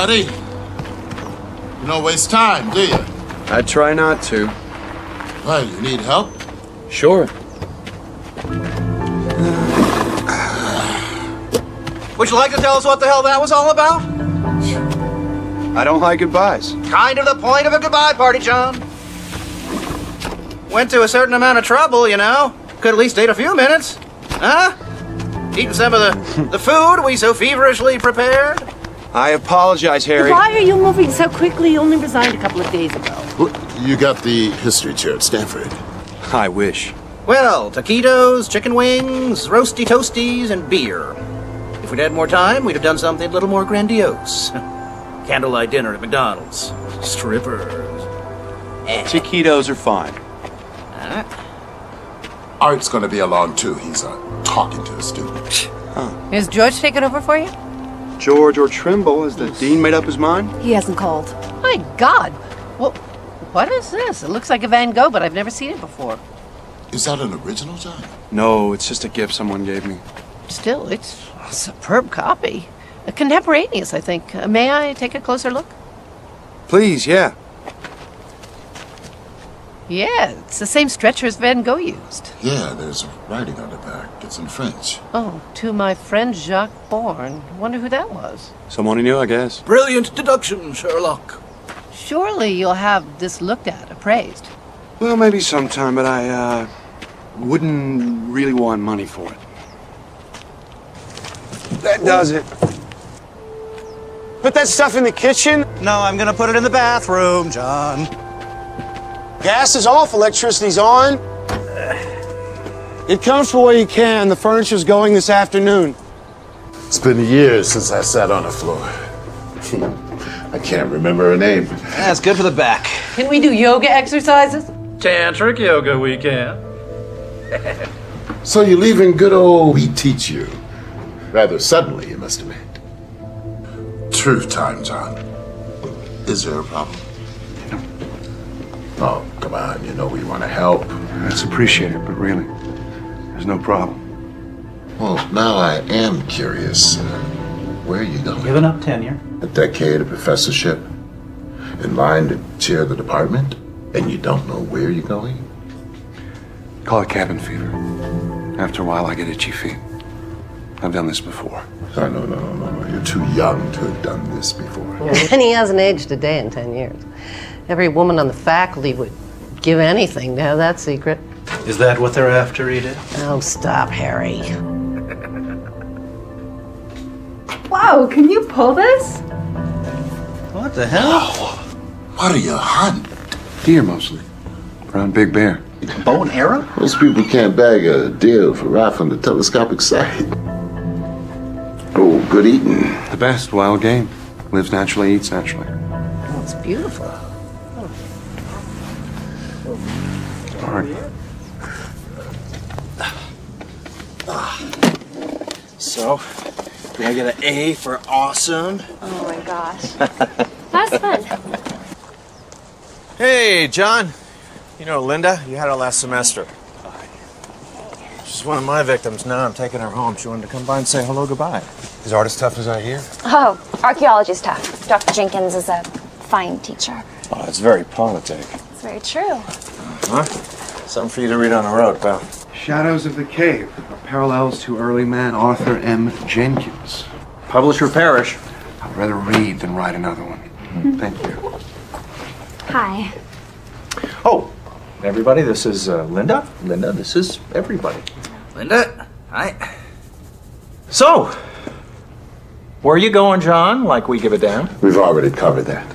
buddy. You don't waste time, do you? I try not to. Well, you need help? Sure. Would you like to tell us what the hell that was all about? I don't like goodbyes. Kind of the point of a goodbye party, John. Went to a certain amount of trouble, you know. Could at least take a few minutes. Huh? Eating some of the food we so feverishly prepared. I apologize, Harry. Why are you moving so quickly? You only resigned a couple of days ago. You got the history chair at Stanford. I wish. Well, taquitos, chicken wings, roasty toasties, and beer. If we'd had more time, we'd have done something a little more grandiose. Candlelight dinner at McDonald's. Strippers. Taquitos are fine. Art's gonna be along too. He's talking to a student. Is George taking over for you? George or Trimble, has the dean made up his mind? He hasn't called. My God. Well, what is this? It looks like a Van Gogh, but I've never seen it before. Is that an original, John? No, it's just a gift someone gave me. Still, it's a superb copy. Contemporaneous, I think. May I take a closer look? Please, yeah. Yeah, it's the same stretcher as Van Gogh used. Yeah, there's writing on the back. It's in French. Oh, to my friend Jacques Bourne. Wonder who that was. Someone he knew, I guess. Brilliant deduction, Sherlock. Surely you'll have this looked at, appraised. Well, maybe sometime, but I, wouldn't really want money for it. That does it. Put that stuff in the kitchen. No, I'm gonna put it in the bathroom, John. Gas is off, electricity's on. Get comfortable where you can. The furniture's going this afternoon. It's been years since I sat on the floor. I can't remember her name. That's good for the back. Can we do yoga exercises? Tantric yoga weekend. So you're leaving good old We Teach You. Rather suddenly, you must admit. Truth time, John. Is there a problem? Oh, come on. You know we want to help. That's appreciated, but really, there's no problem. Well, now I am curious. Where are you going? Giving up tenure. A decade of professorship? In line to chair the department? And you don't know where you're going? Call it cabin fever. After a while, I get itchy feet. I've done this before. Oh, no. You're too young to have done this before. And he hasn't aged a day in 10 years. Every woman on the faculty would give anything to have that secret. Is that what they're after, Edith? Oh, stop, Harry. Wow, can you pull this? What the hell? What are you hunting? Deer, mostly. Around Big Bear. Bow and arrow? Most people can't bag a deer for rifle from the telescopic sight. Oh, good eating. The best wild game. Lives naturally, eats naturally. Oh, it's beautiful. All right. So, do I get an A for awesome? Oh my gosh. That's fun. Hey, John. You know Linda? You had her last semester. She's one of my victims now. I'm taking her home. She wanted to come by and say hello, goodbye. Is art as tough as I hear? Oh, archaeology's tough. Dr. Jenkins is a fine teacher. Oh, it's very politic. It's very true. Huh? Something for you to read on the road, pal. Shadows of the Cave. Parallels to early man Arthur M. Jenkins. Publisher Parrish. I'd rather read than write another one. Thank you. Hi. Oh, everybody, this is Linda. Linda, this is everybody. Linda, hi. So, where are you going, John? Like we give a damn? We've already covered that.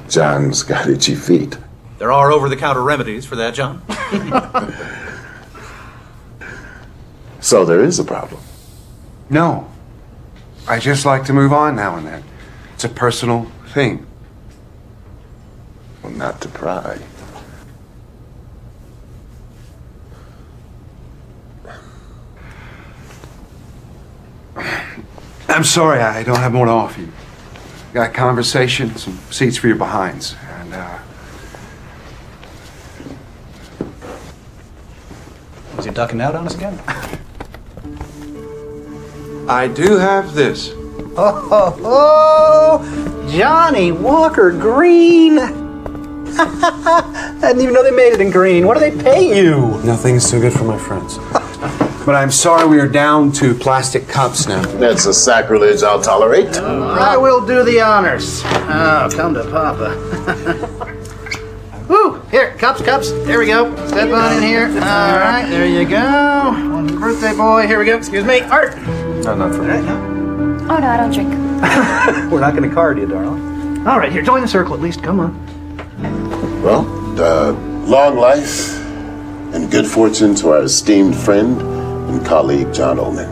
John's got itchy feet. There are over-the-counter remedies for that, John. So there is a problem. No. I just like to move on now and then. It's a personal thing. Well, not to pry. I'm sorry, I don't have more to offer you. Got conversation, some seats for your behinds, and, Was he ducking out on us again? I do have this. Oh, Johnny Walker Green. I didn't even know they made it in green. What do they pay you? Nothing is too good for my friends. But I'm sorry we are down to plastic cups now. That's a sacrilege I'll tolerate. I will do the honors. Oh, come to Papa. Woo! Here, cups. There we go. Step on in here. All right, there you go. One for birthday boy. Here we go. Excuse me. Art. No, not for me. Right, no. Oh, no, I don't drink. We're not going to card you, darling. All right, here, join the circle at least. Come on. Well, long life and good fortune to our esteemed friend and colleague, John Ullman.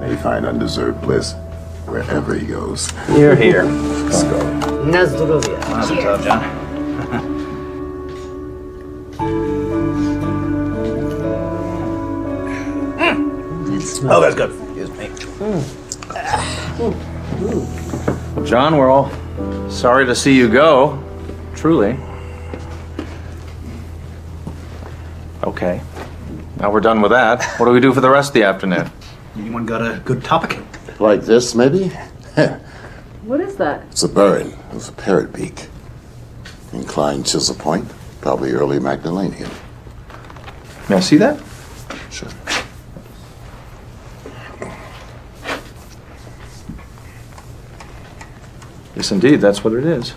May he find undeserved bliss wherever he goes. You're here. Let's go. Nazdrovia. Mazel tov, John. Oh, that's good. Excuse me. Well, John, we're all sorry to see you go. Truly. Okay. Now we're done with that. What do we do for the rest of the afternoon? Anyone got a good topic? Like this, maybe? What is that? It's a burren. It was a parrot beak. Inclined chisel point. Probably early Magdalenian. May I see that? Sure. Yes, indeed. That's what it is.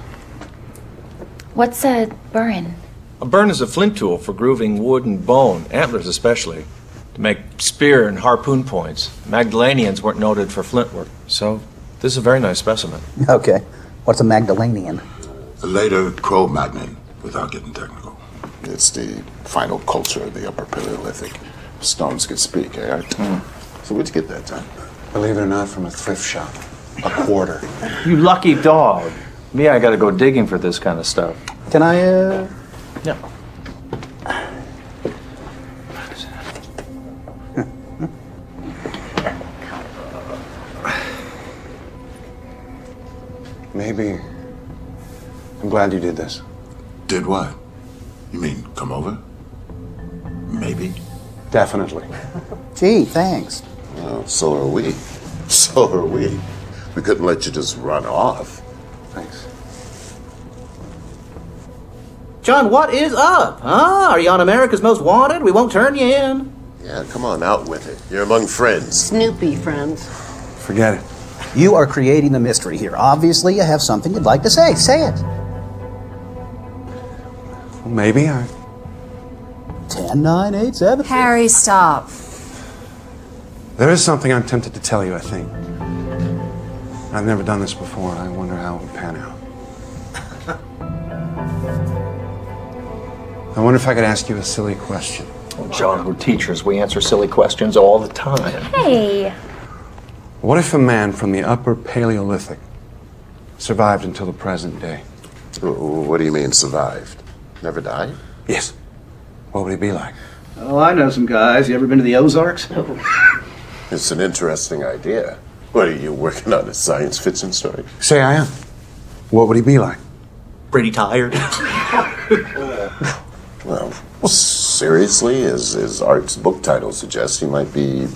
What's a burren? A burn is a flint tool for grooving wood and bone, antlers especially, to make spear and harpoon points. Magdalenians weren't noted for flint work, so this is a very nice specimen. Okay. What's a Magdalenian? A later Cro-Magnon, without getting technical. It's the final culture of the Upper Paleolithic. Stones could speak, eh? So where'd you get that, John? Believe it or not, from a thrift shop. A quarter. You lucky dog. Me, I gotta go digging for this kind of stuff. Can I, Yeah. Maybe. I'm glad you did this. Did what? You mean come over? Maybe. Definitely. Gee, thanks. Well, so are we. So are we. We couldn't let you just run off. Thanks. John, what is up? Huh? Are you on America's Most Wanted? We won't turn you in. Yeah, come on, out with it. You're among friends. Snoopy friends. Forget it. You are creating the mystery here. Obviously, you have something you'd like to say. Say it. Well, maybe I... 10, 9, 8, 7. Harry, stop. There is something I'm tempted to tell you, I think. I've never done this before. I wonder how it would pan out. I wonder if I could ask you a silly question. Oh, John, we're teachers. We answer silly questions all the time. Hey. What if a man from the Upper Paleolithic survived until the present day? What do you mean, survived? Never died? Yes. What would he be like? Oh, I know some guys. You ever been to the Ozarks? It's an interesting idea. What, are you working on a science fiction story? Say I am. What would he be like? Pretty tired. Well, seriously, as Art's book title suggests, he might be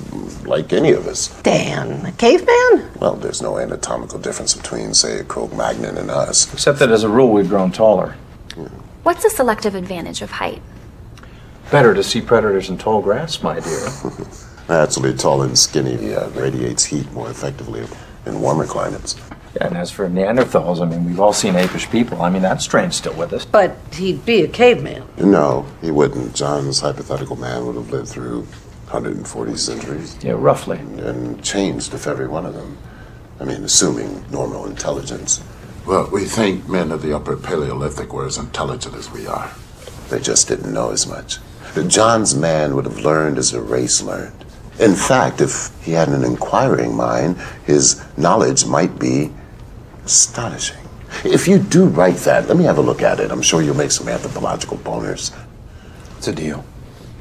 like any of us. Dan, a caveman? Well, there's no anatomical difference between, say, a Cro-Magnon and us. Except that as a rule, we've grown taller. What's the selective advantage of height? Better to see predators in tall grass, my dear. Naturally, tall and skinny radiates heat more effectively in warmer climates. Yeah, and as for Neanderthals, I mean, we've all seen apish people. I mean, that strain's still with us. But he'd be a caveman. No, he wouldn't. John's hypothetical man would have lived through 140 centuries. Yeah, roughly. And changed if every one of them. I mean, assuming normal intelligence. Well, we think men of the Upper Paleolithic were as intelligent as we are. They just didn't know as much. John's man would have learned as the race learned. In fact, if he had an inquiring mind, his knowledge might be astonishing. If you do write that, let me have a look at it. I'm sure you'll make some anthropological boners. It's a deal.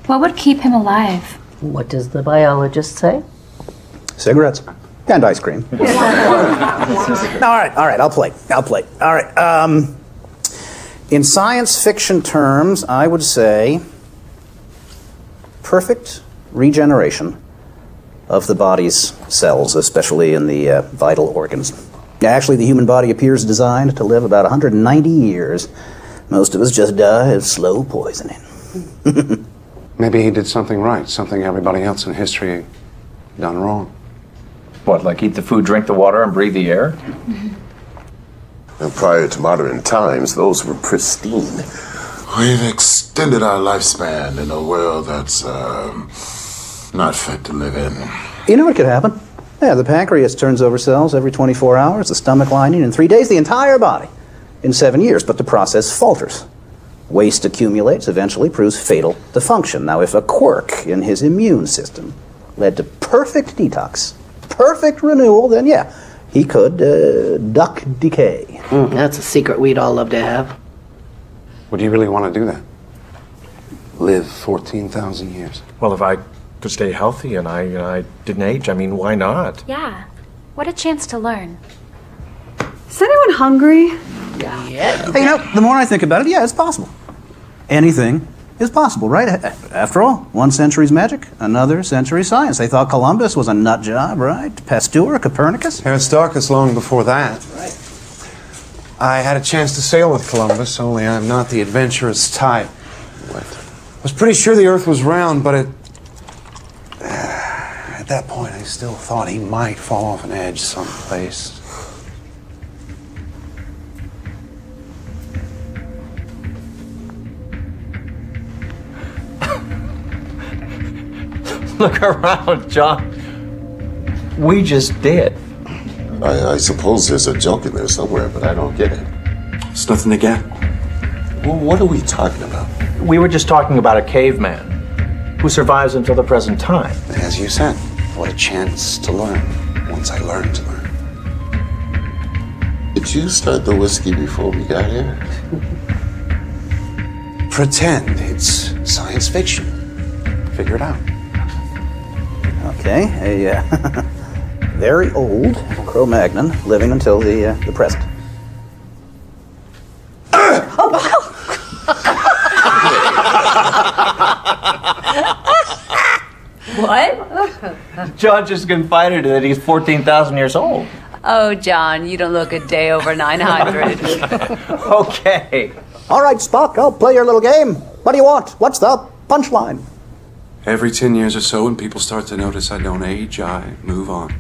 What would keep him alive? What does the biologist say? Cigarettes. And ice cream. All right, I'll play. All right, in science fiction terms, I would say perfect regeneration of the body's cells, especially in the vital organs. Actually, the human body appears designed to live about 190 years. Most of us just die of slow poisoning. Maybe he did something right, something everybody else in history done wrong. What, like eat the food, drink the water, and breathe the air? And prior to modern times, those were pristine. We've extended our lifespan in a world that's not fit to live in. You know what could happen? Yeah, the pancreas turns over cells every 24 hours, the stomach lining in 3 days, the entire body in 7 years, but the process falters. Waste accumulates, eventually proves fatal to function. Now, if a quirk in his immune system led to perfect detox, perfect renewal, then yeah, he could duck decay. That's a secret we'd all love to have. Would you really want to do that? Live 14,000 years? Well, if I could stay healthy and I didn't age, I mean, why not? Yeah. What a chance to learn. Is anyone hungry? Hey, you know, the more I think about it, yeah, it's possible. Anything is possible, right? After all, one century's magic, another century's science. They thought Columbus was a nut job, right? Pasteur, Copernicus. Aristarchus long before that. Right. I had a chance to sail with Columbus, only I'm not the adventurous type. What? I was pretty sure the Earth was round, but at that point I still thought he might fall off an edge someplace. Look around, John. We just did. I suppose there's a joke in there somewhere, but I don't get it. It's nothing to get. Well, what are we talking about? We were just talking about a caveman who survives until the present time. As you said, what a chance to learn once I learned to learn. Did you start the whiskey before we got here? Pretend it's science fiction. Figure it out. Okay, a very old Cro-Magnon living until the present. What? John just confided that he's 14,000 years old. Oh, John, you don't look a day over 900. Okay. All right, Spock, I'll play your little game. What do you want? What's the punchline? Every 10 years or so, when people start to notice I don't age, I move on.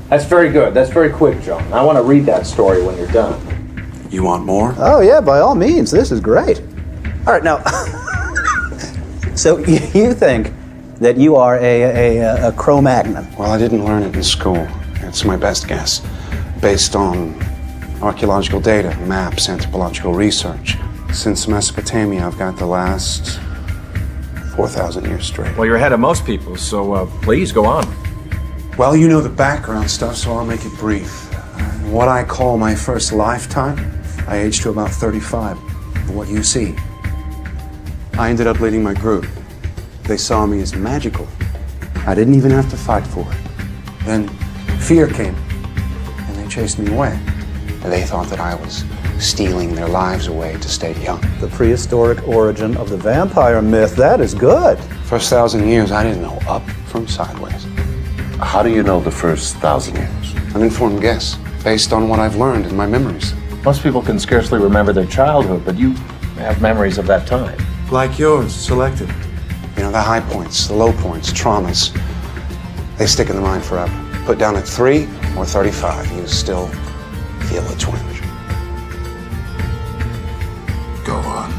That's very good. That's very quick, John. I want to read that story when you're done. You want more? Oh, yeah, by all means. This is great. All right, now, so you think that you are a Cro-Magnon? Well, I didn't learn it in school. It's my best guess, based on archaeological data, maps, anthropological research. Since Mesopotamia, I've got the last 4,000 years straight. Well, you're ahead of most people, so please go on. Well, you know the background stuff, so I'll make it brief. What I call my first lifetime, I aged to about 35. What you see, I ended up leading my group. They saw me as magical. I didn't even have to fight for it. Then fear came, and they chased me away. They thought that I was stealing their lives away to stay young. The prehistoric origin of the vampire myth. That is good. First 1,000 years, I didn't know up from sideways. How do you know the first 1,000 years? An informed guess, based on what I've learned in my memories. Most people can scarcely remember their childhood, but you have memories of that time. Like yours, selective. You know, the high points, the low points, traumas, they stick in the mind forever. Put down at 3 or 35, you still feel a twinge. Go on.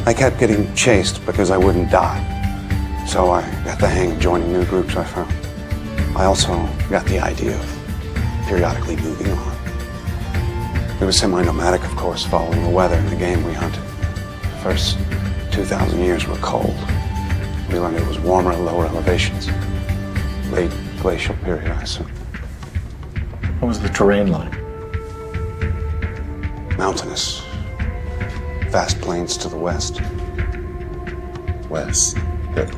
I kept getting chased because I wouldn't die. So I got the hang of joining new groups I found. I also got the idea of periodically moving on. It was semi-nomadic, of course, following the weather and the game we hunted. The first 2,000 years were cold. We learned it was warmer at lower elevations. Late glacial period, I assume. What was the terrain like? Mountainous. Vast plains to the west. West.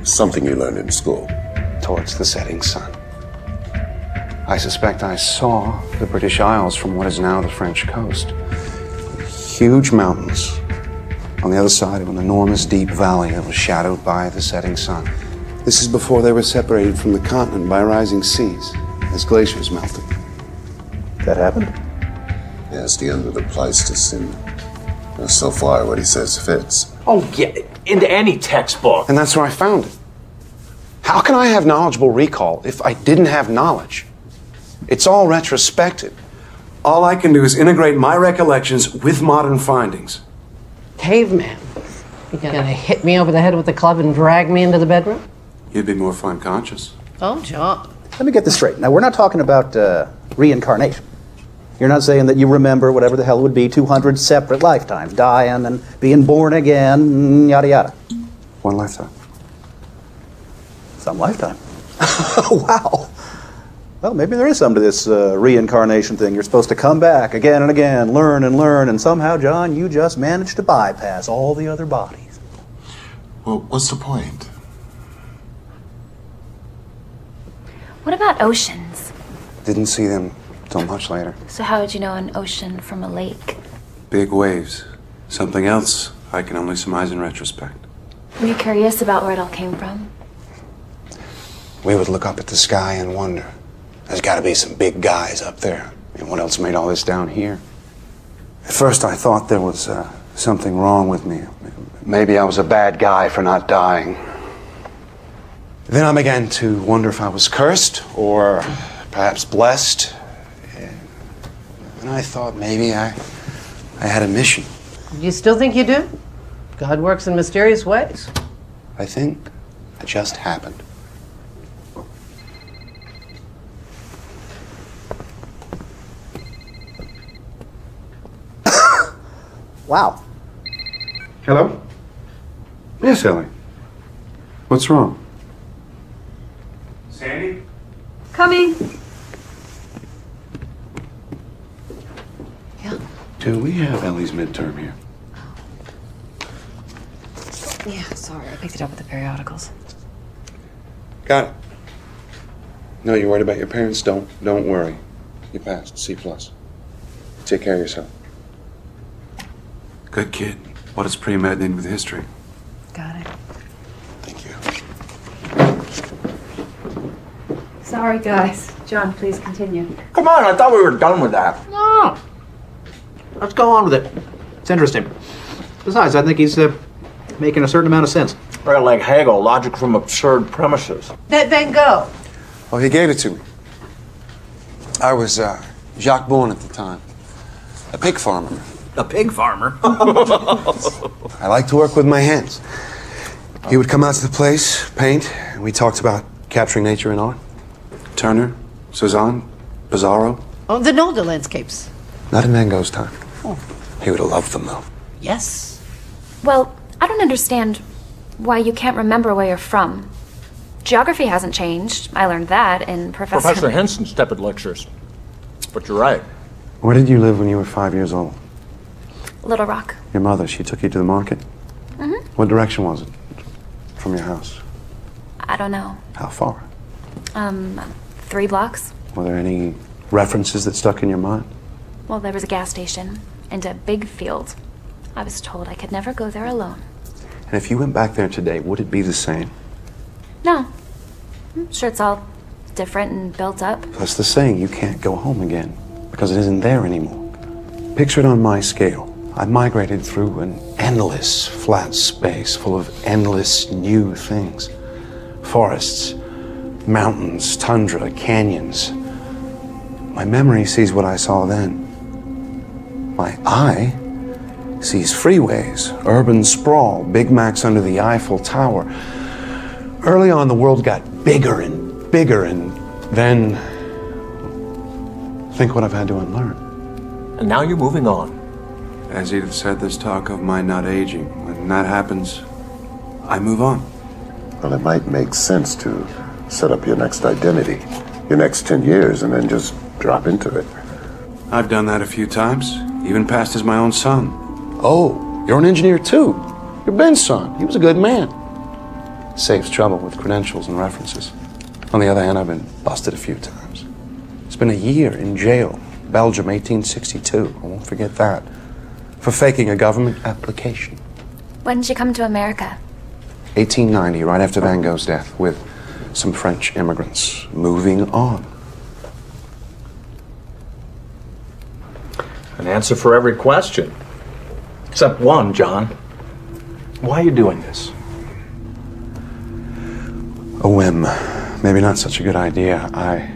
Something you learned in school. Towards the setting sun. I suspect I saw the British Isles from what is now the French coast. Huge mountains on the other side of an enormous deep valley that was shadowed by the setting sun. This is before they were separated from the continent by rising seas, as glaciers melted. That happened? Yeah, it's the end of the Pleistocene. And so far, what he says fits. Oh, yeah, into any textbook. And that's where I found it. How can I have knowledgeable recall if I didn't have knowledge? It's all retrospective. All I can do is integrate my recollections with modern findings. Caveman. You gonna hit me over the head with the club and drag me into the bedroom? You'd be more fun conscious. Oh, John. Let me get this straight. Now, we're not talking about reincarnation. You're not saying that you remember whatever the hell it would be 200 separate lifetimes, dying and being born again, yada yada. One lifetime. Some lifetime. Wow. Well, maybe there is something to this reincarnation thing. You're supposed to come back again and again, learn, and somehow, John, you just managed to bypass all the other bodies. Well, what's the point? What about oceans? Didn't see them till much later. So how would you know an ocean from a lake? Big waves. Something else I can only surmise in retrospect. Were you curious about where it all came from? We would look up at the sky and wonder, there's got to be some big guys up there. And what else made all this down here? At first I thought there was something wrong with me. Maybe I was a bad guy for not dying. Then I began to wonder if I was cursed or perhaps blessed. And I thought maybe I had a mission. You still think you do? God works in mysterious ways. I think it just happened. Wow. Hello? Yes, Ellie. What's wrong? Sandy? Coming. Yeah. Do we have Ellie's midterm here? Yeah, sorry. I picked it up with the periodicals. Got it. No, you're worried about your parents? Don't worry. You passed. C+. Take care of yourself. Good kid. What does pre-med need with history? Got it. Thank you. Sorry, guys. John, please continue. Come on, I thought we were done with that. No. Let's go on with it. It's interesting. Besides, I think he's making a certain amount of sense. Right, like Hegel, logic from absurd premises. Then go. Oh, he gave it to me. I was Jacques Bourne at the time. A pig farmer. A pig farmer? I like to work with my hands. He would come out to the place, paint, and we talked about capturing nature in art. Turner, Cezanne, Pizarro. Oh, the Nolde landscapes. Not in Van Gogh's time. Oh. He would have loved them, though. Yes. Well, I don't understand why you can't remember where you're from. Geography hasn't changed. I learned that in Professor Henson's tepid lectures. But you're right. Where did you live when you were 5 years old? Little Rock. Your mother, she took you to the market? Mm-hmm. What direction was it from your house? I don't know. How far? 3 blocks. Were there any references that stuck in your mind? Well, there was a gas station and a big field. I was told I could never go there alone. And if you went back there today, would it be the same? No. I'm sure it's all different and built up. That's the saying, you can't go home again because it isn't there anymore. Picture it on my scale. I migrated through an endless flat space full of endless new things. Forests, mountains, tundra, canyons. My memory sees what I saw then. My eye sees freeways, urban sprawl, Big Macs under the Eiffel Tower. Early on, the world got bigger and bigger, and then think what I've had to unlearn. And now you're moving on. As Edith said, there's talk of my not aging. When that happens, I move on. Well, it might make sense to set up your next identity, your next 10 years, and then just drop into it. I've done that a few times, even passed as my own son. Oh, you're an engineer too. You're Ben's son. He was a good man. Saves trouble with credentials and references. On the other hand, I've been busted a few times. It's been a year in jail. Belgium, 1862. I won't forget that. For faking a government application. When did you come to America? 1890, right after Van Gogh's death, with some French immigrants. Moving on. An answer for every question. Except one, John. Why are you doing this? A whim. Maybe not such a good idea. I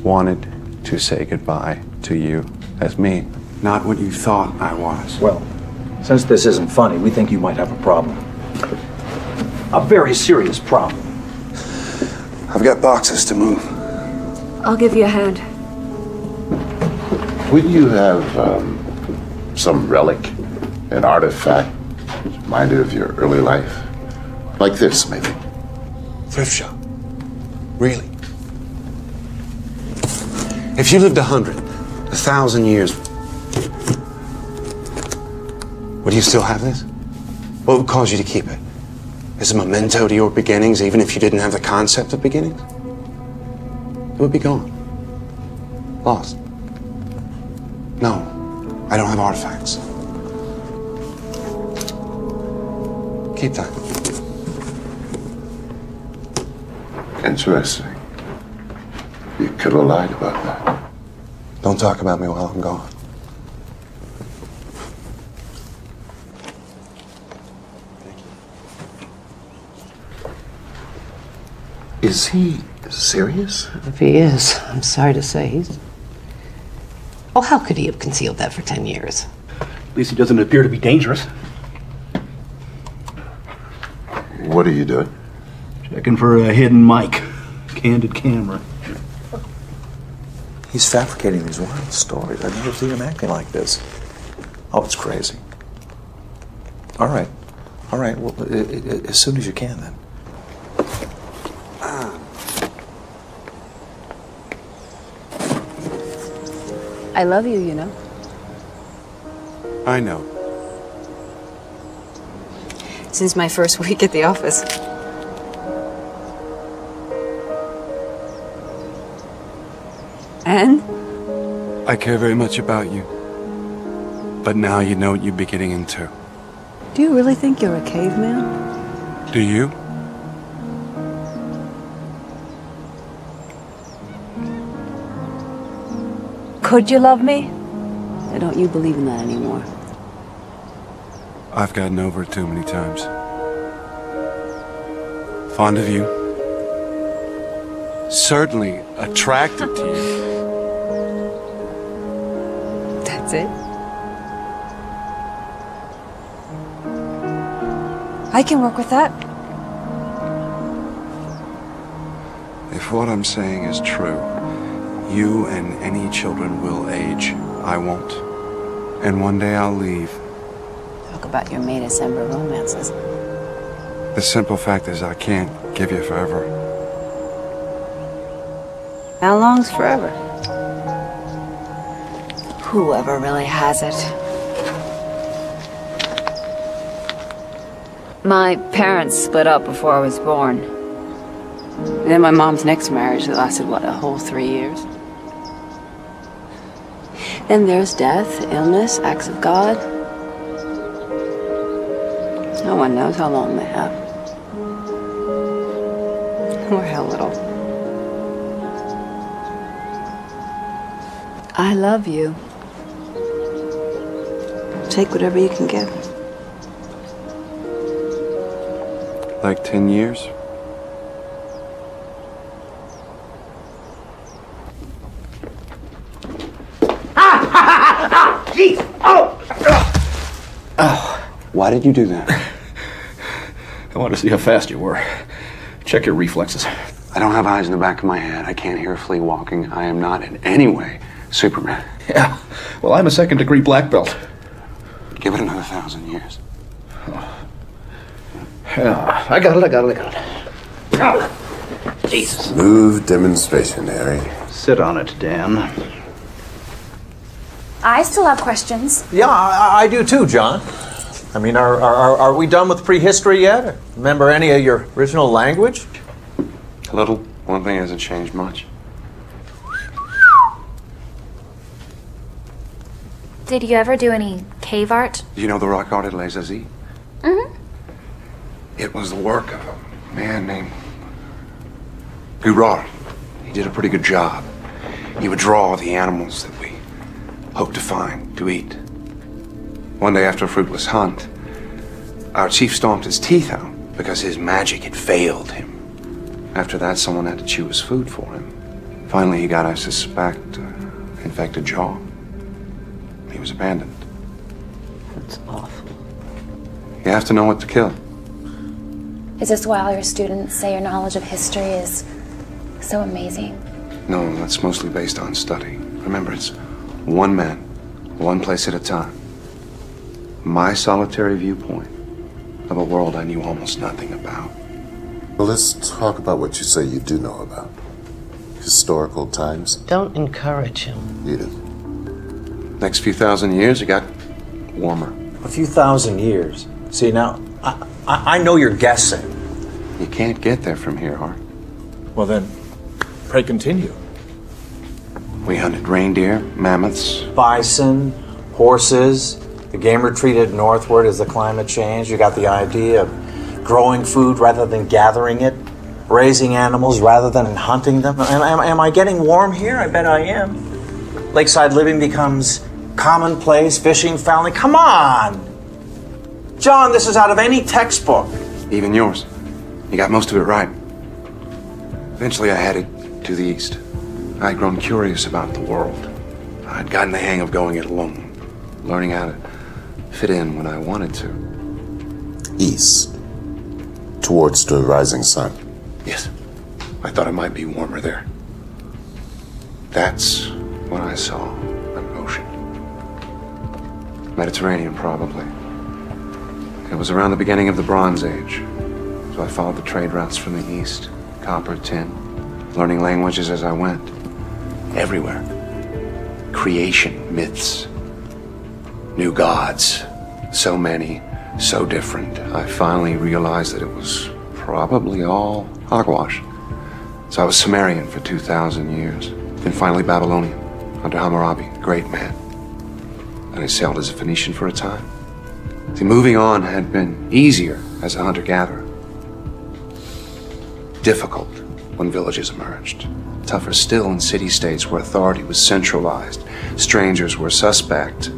wanted to say goodbye to you as me, not what you thought I was. Well, since this isn't funny, we think you might have a problem. A very serious problem. I've got boxes to move. I'll give you a hand. Would you have some relic, an artifact, reminded of your early life? Like this, maybe? Thrift shop. Really? If you lived 100, 1,000 years, would you still have this? What would cause you to keep it? As a memento to your beginnings, even if you didn't have the concept of beginnings? It would be gone. Lost. No, I don't have artifacts. Keep that. Interesting. You could have lied about that. Don't talk about me while I'm gone. Is he serious? If he is, I'm sorry to say he's... Oh, how could he have concealed that for 10 years? At least he doesn't appear to be dangerous. What are you doing? Checking for a hidden mic. Candid camera. He's fabricating these wild stories. I've never seen him acting like this. Oh, it's crazy. All right. All right. Well, as soon as you can, then. I love you, you know. I know. Since my first week at the office. And? I care very much about you. But now you know what you'd be getting into. Do you really think you're a caveman? Do you? Could you love me? Or don't you believe in that anymore? I've gotten over it too many times. Fond of you. Certainly attracted to you. That's it? I can work with that. If what I'm saying is true, you and any children will age. I won't. And one day I'll leave. Talk about your May December romances. The simple fact is I can't give you forever. How long's forever? Whoever really has it. My parents split up before I was born. And then my mom's next marriage that lasted, what, a whole 3 years? Then there's death, illness, acts of God. No one knows how long they have. Or how little. I love you. Take whatever you can get. Like 10 years? Jeez! Oh! Why did you do that? I wanted to see how fast you were. Check your reflexes. I don't have eyes in the back of my head. I can't hear a flea walking. I am not in any way Superman. Yeah. Well, I'm a second-degree black belt. Give it another 1,000 years. Yeah, I got it. Oh, Jesus. Smooth demonstration, Harry. Sit on it, Dan. I still have questions. Yeah, I do too, John. I mean, are we done with prehistory yet? Remember any of your original language? A little. One thing hasn't changed much. Did you ever do any cave art? Do you know the rock art at Les Aziz? Mm-hmm. It was the work of a man named Gurard. He did a pretty good job. He would draw the animals that we hoped to find, to eat. One day after a fruitless hunt, our chief stomped his teeth out because his magic had failed him. After that, someone had to chew his food for him. Finally, he got, I suspect, infected jaw. He was abandoned. That's awful. You have to know what to kill. Is this why all your students say your knowledge of history is so amazing? No, that's mostly based on study. Remember, it's one man, one place at a time. My solitary viewpoint of a world I knew almost nothing about. Well, let's talk about what you say you do know about. Historical times. Don't encourage him. Edith. Next few thousand years, it got warmer. A few thousand years. See, now, I know you're guessing. You can't get there from here, Hart. Well then, pray continue. We hunted reindeer, mammoths. Bison, horses. The game retreated northward as the climate changed. You got the idea of growing food rather than gathering it, raising animals rather than hunting them. Am I getting warm here? I bet I am. Lakeside living becomes commonplace, fishing, fouling. Come on! John, this is out of any textbook. Even yours. You got most of it right. Eventually I headed to the east. I'd grown curious about the world. I'd gotten the hang of going it alone, learning how to fit in when I wanted to. East. Towards the rising sun. Yes. I thought it might be warmer there. That's when I saw an ocean. Mediterranean, probably. It was around the beginning of the Bronze Age. So I followed the trade routes from the east. Copper, tin, learning languages as I went. Everywhere. Creation, myths, new gods. So many, so different. I finally realized that it was probably all hogwash. So I was Sumerian for 2,000 years. Then finally Babylonian, under Hammurabi, great man. And I sailed as a Phoenician for a time. See, moving on had been easier as a hunter-gatherer. Difficult when villages emerged. Tougher still in city-states where authority was centralized. Strangers were suspect.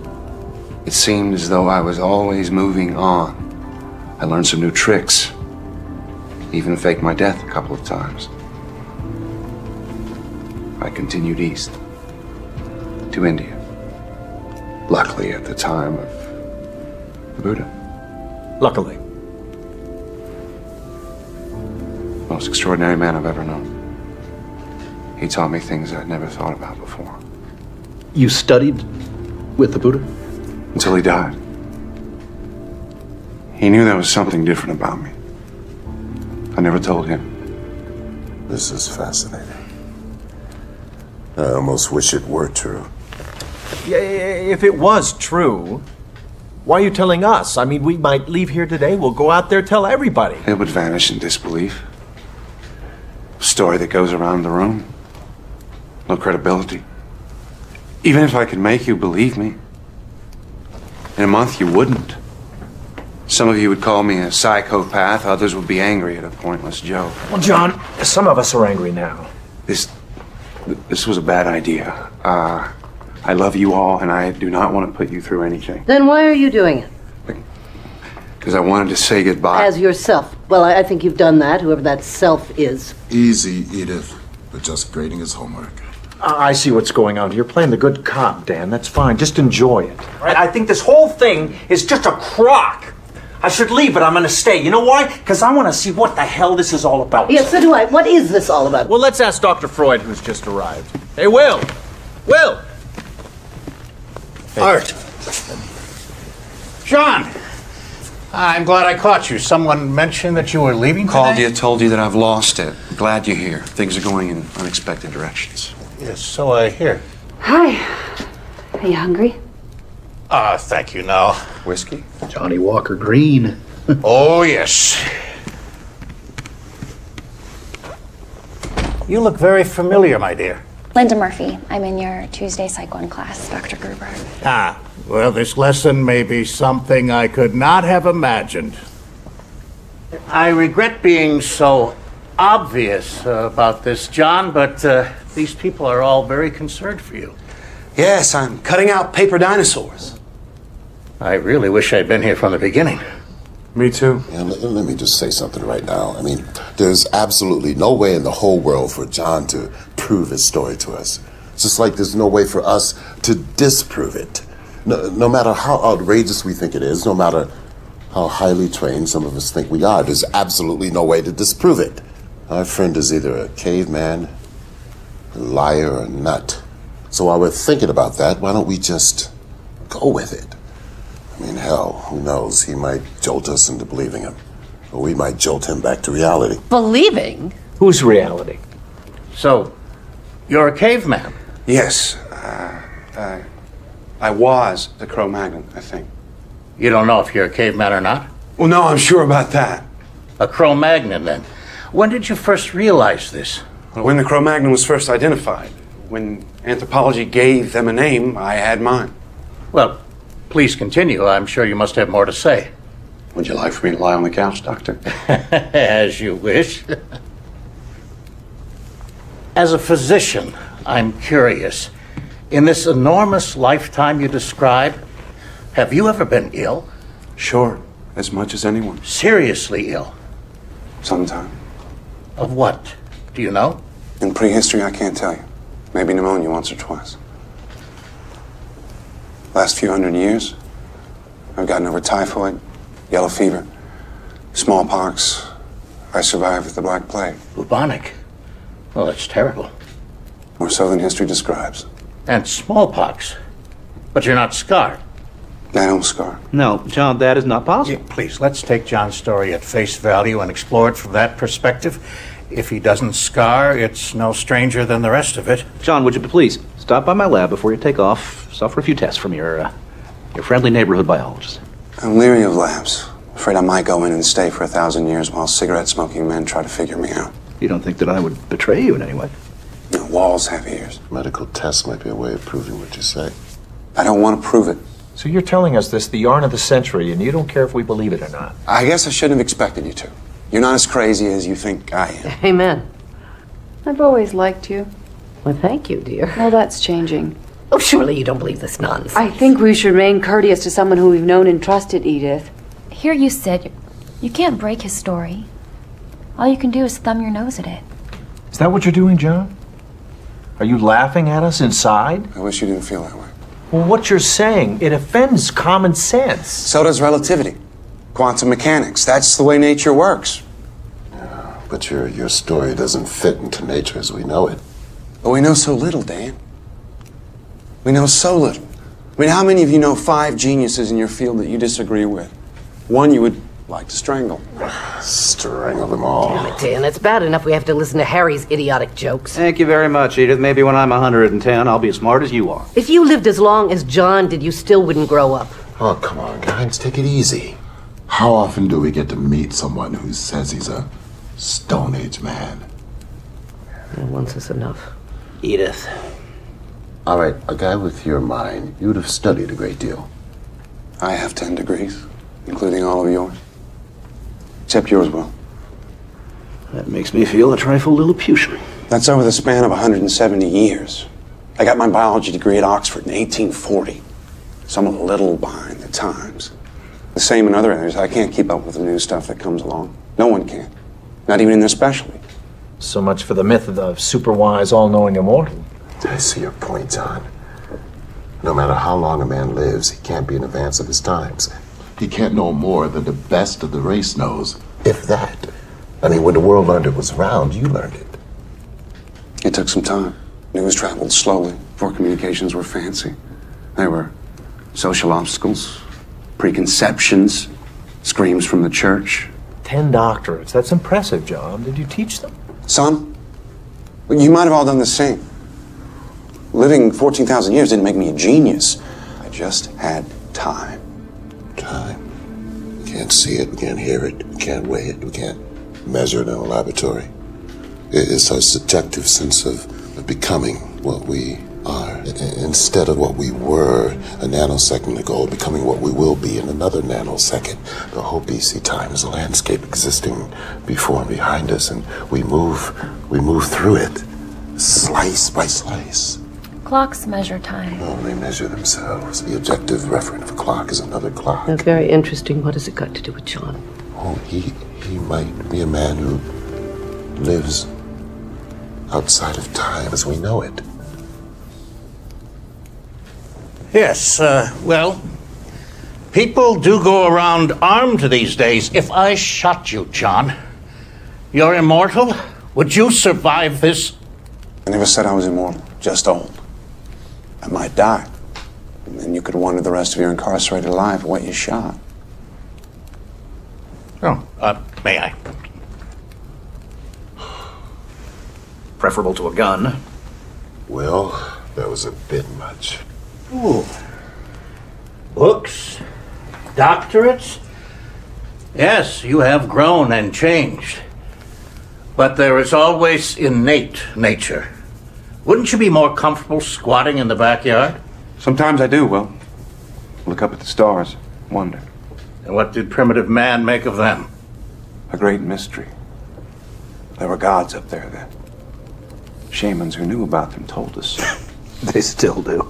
It seemed as though I was always moving on. I learned some new tricks. Even faked my death a couple of times. I continued east. To India. Luckily at the time of the Buddha. Luckily. Most extraordinary man I've ever known. He taught me things I'd never thought about before. You studied with the Buddha? Until he died. He knew there was something different about me. I never told him. This is fascinating. I almost wish it were true. Yeah, if it was true, why are you telling us? I mean, we might leave here today, we'll go out there, tell everybody. It would vanish in disbelief. A story that goes around the room. No credibility. Even if I could make you believe me, in a month you wouldn't. Some of you would call me a psychopath, others would be angry at a pointless joke. Well, John, some of us are angry now. This was a bad idea. I love you all, and I do not want to put you through anything. Then why are you doing it? Because I wanted to say goodbye. As yourself. Well, I think you've done that, whoever that self is. Easy, Edith. We're just grading his homework. I see what's going on here. You're playing the good cop, Dan. That's fine. Just enjoy it. Right? I think this whole thing is just a crock. I should leave, but I'm going to stay. You know why? Because I want to see what the hell this is all about. Yes, so do I. What is this all about? Well, let's ask Dr. Freud, who's just arrived. Hey, Will! Will! Art. John! I'm glad I caught you. Someone mentioned that you were leaving Called today? you, told you that I've lost it. Glad you're here. Things are going in unexpected directions. Yes, so I hear. Hi. Are you hungry? Thank you, no. Whiskey? Johnny Walker Green. Oh, yes. You look very familiar, my dear. Linda Murphy. I'm in your Tuesday Psych 1 class, Dr. Gruber. Well, this lesson may be something I could not have imagined. I regret being so obvious about this, John, but these people are all very concerned for you. Yes, I'm cutting out paper dinosaurs. I really wish I'd been here from the beginning. Me too. Yeah, let me just say something right now. I mean, there's absolutely no way in the whole world for John to prove his story to us. Just like there's no way for us to disprove it. No matter how outrageous we think it is, no matter how highly trained some of us think we are, there's absolutely no way to disprove it. Our friend is either a caveman, a liar, or a nut. So while we're thinking about that, why don't we just go with it? I mean, hell, who knows? He might jolt us into believing him. Or we might jolt him back to reality. Believing? Whose reality? So, you're a caveman? Yes. I was the Cro-Magnon, I think. You don't know if you're a caveman or not? Well, no, I'm sure about that. A Cro-Magnon, then. When did you first realize this? Well, when the Cro-Magnon was first identified. When anthropology gave them a name, I had mine. Well, please continue. I'm sure you must have more to say. Would you like for me to lie on the couch, Doctor? As you wish. As a physician, I'm curious. In this enormous lifetime you describe, have you ever been ill? Sure, as much as anyone. Seriously ill? Sometime. Of what? Do you know? In prehistory, I can't tell you. Maybe pneumonia once or twice. Last few hundred years, I've gotten over typhoid, yellow fever, smallpox. I survived the Black Plague. Bubonic? Well, that's terrible. More so than history describes. And smallpox? But you're not scarred? I don't scar. No, John, that is not possible. Yeah, please, let's take John's story at face value and explore it from that perspective. If he doesn't scar, it's no stranger than the rest of it. John, would you please stop by my lab before you take off? Suffer a few tests from your friendly neighborhood biologist. I'm leery of labs. Afraid I might go in and stay for 1,000 years while cigarette-smoking men try to figure me out. You don't think that I would betray you in any way? You know, walls have ears. Medical tests might be a way of proving what you say. I don't want to prove it. So you're telling us this, the yarn of the century, and you don't care if we believe it or not? I guess I shouldn't have expected you to. You're not as crazy as you think I am. Amen. I've always liked you. Well, thank you, dear. Well, that's changing. Oh, surely you don't believe this nonsense. I think we should remain courteous to someone who we've known and trusted, Edith. Here you sit. You can't break his story. All you can do is thumb your nose at it. Is that what you're doing, John? Are you laughing at us inside? I wish you didn't feel that way. Well, what you're saying, it offends common sense. So does relativity. Quantum mechanics. That's the way nature works. Yeah, but your story doesn't fit into nature as we know it. But we know so little, Dan. We know so little. I mean, how many of you know 5 geniuses in your field that you disagree with? One you would like to strangle. Strangle them all. Damn it, Dan. It's bad enough we have to listen to Harry's idiotic jokes. Thank you very much, Edith. Maybe when I'm 110, I'll be as smart as you are. If you lived as long as John did, you still wouldn't grow up. Oh, come on, guys. Take it easy. How often do we get to meet someone who says he's a Stone Age man? Once is enough. Edith. All right, a guy with your mind, you'd have studied a great deal. I have 10 degrees, including all of yours. Except yours, Will. That makes me feel a trifle Lilliputian. That's over the span of 170 years. I got my biology degree at Oxford in 1840. So I'm a little behind the times. The same in other areas. I can't keep up with the new stuff that comes along. No one can. Not even in their specialty. So much for the myth of the super-wise, all-knowing immortal. I see your point, John. No matter how long a man lives, he can't be in advance of his times. He can't know more than the best of the race knows, if that. I mean, when the world learned it was round, you learned it. It took some time. News traveled slowly before communications were fancy. There were social obstacles, preconceptions, screams from the church. 10 doctorates. That's impressive, John. Did you teach them? Some. Well, you might have all done the same. Living 14,000 years didn't make me a genius. I just had time. Time. We can't see it, we can't hear it, we can't weigh it, we can't measure it in a laboratory. It's our subjective sense of becoming what we are. Instead of what we were a nanosecond ago, becoming what we will be in another nanosecond. The whole BC time is a landscape existing before and behind us, and we move through it, slice by slice. Clocks measure time. Oh, they measure themselves. The objective referent of a clock is another clock. That's very interesting. What has it got to do with John? Oh, he might be a man who lives outside of time as we know it. Yes, well, people do go around armed these days. If I shot you, John, you're immortal? Would you survive this? I never said I was immortal, just old. I might die. And then you could wonder the rest of your incarcerated life what you shot. Oh, may I? Preferable to a gun. Well, that was a bit much. Ooh. Books? Doctorates? Yes, you have grown and changed. But there is always innate nature. Wouldn't you be more comfortable squatting in the backyard? Sometimes I do, Will. Look up at the stars, wonder. And what did primitive man make of them? A great mystery. There were gods up there then. Shamans who knew about them told us. They still do.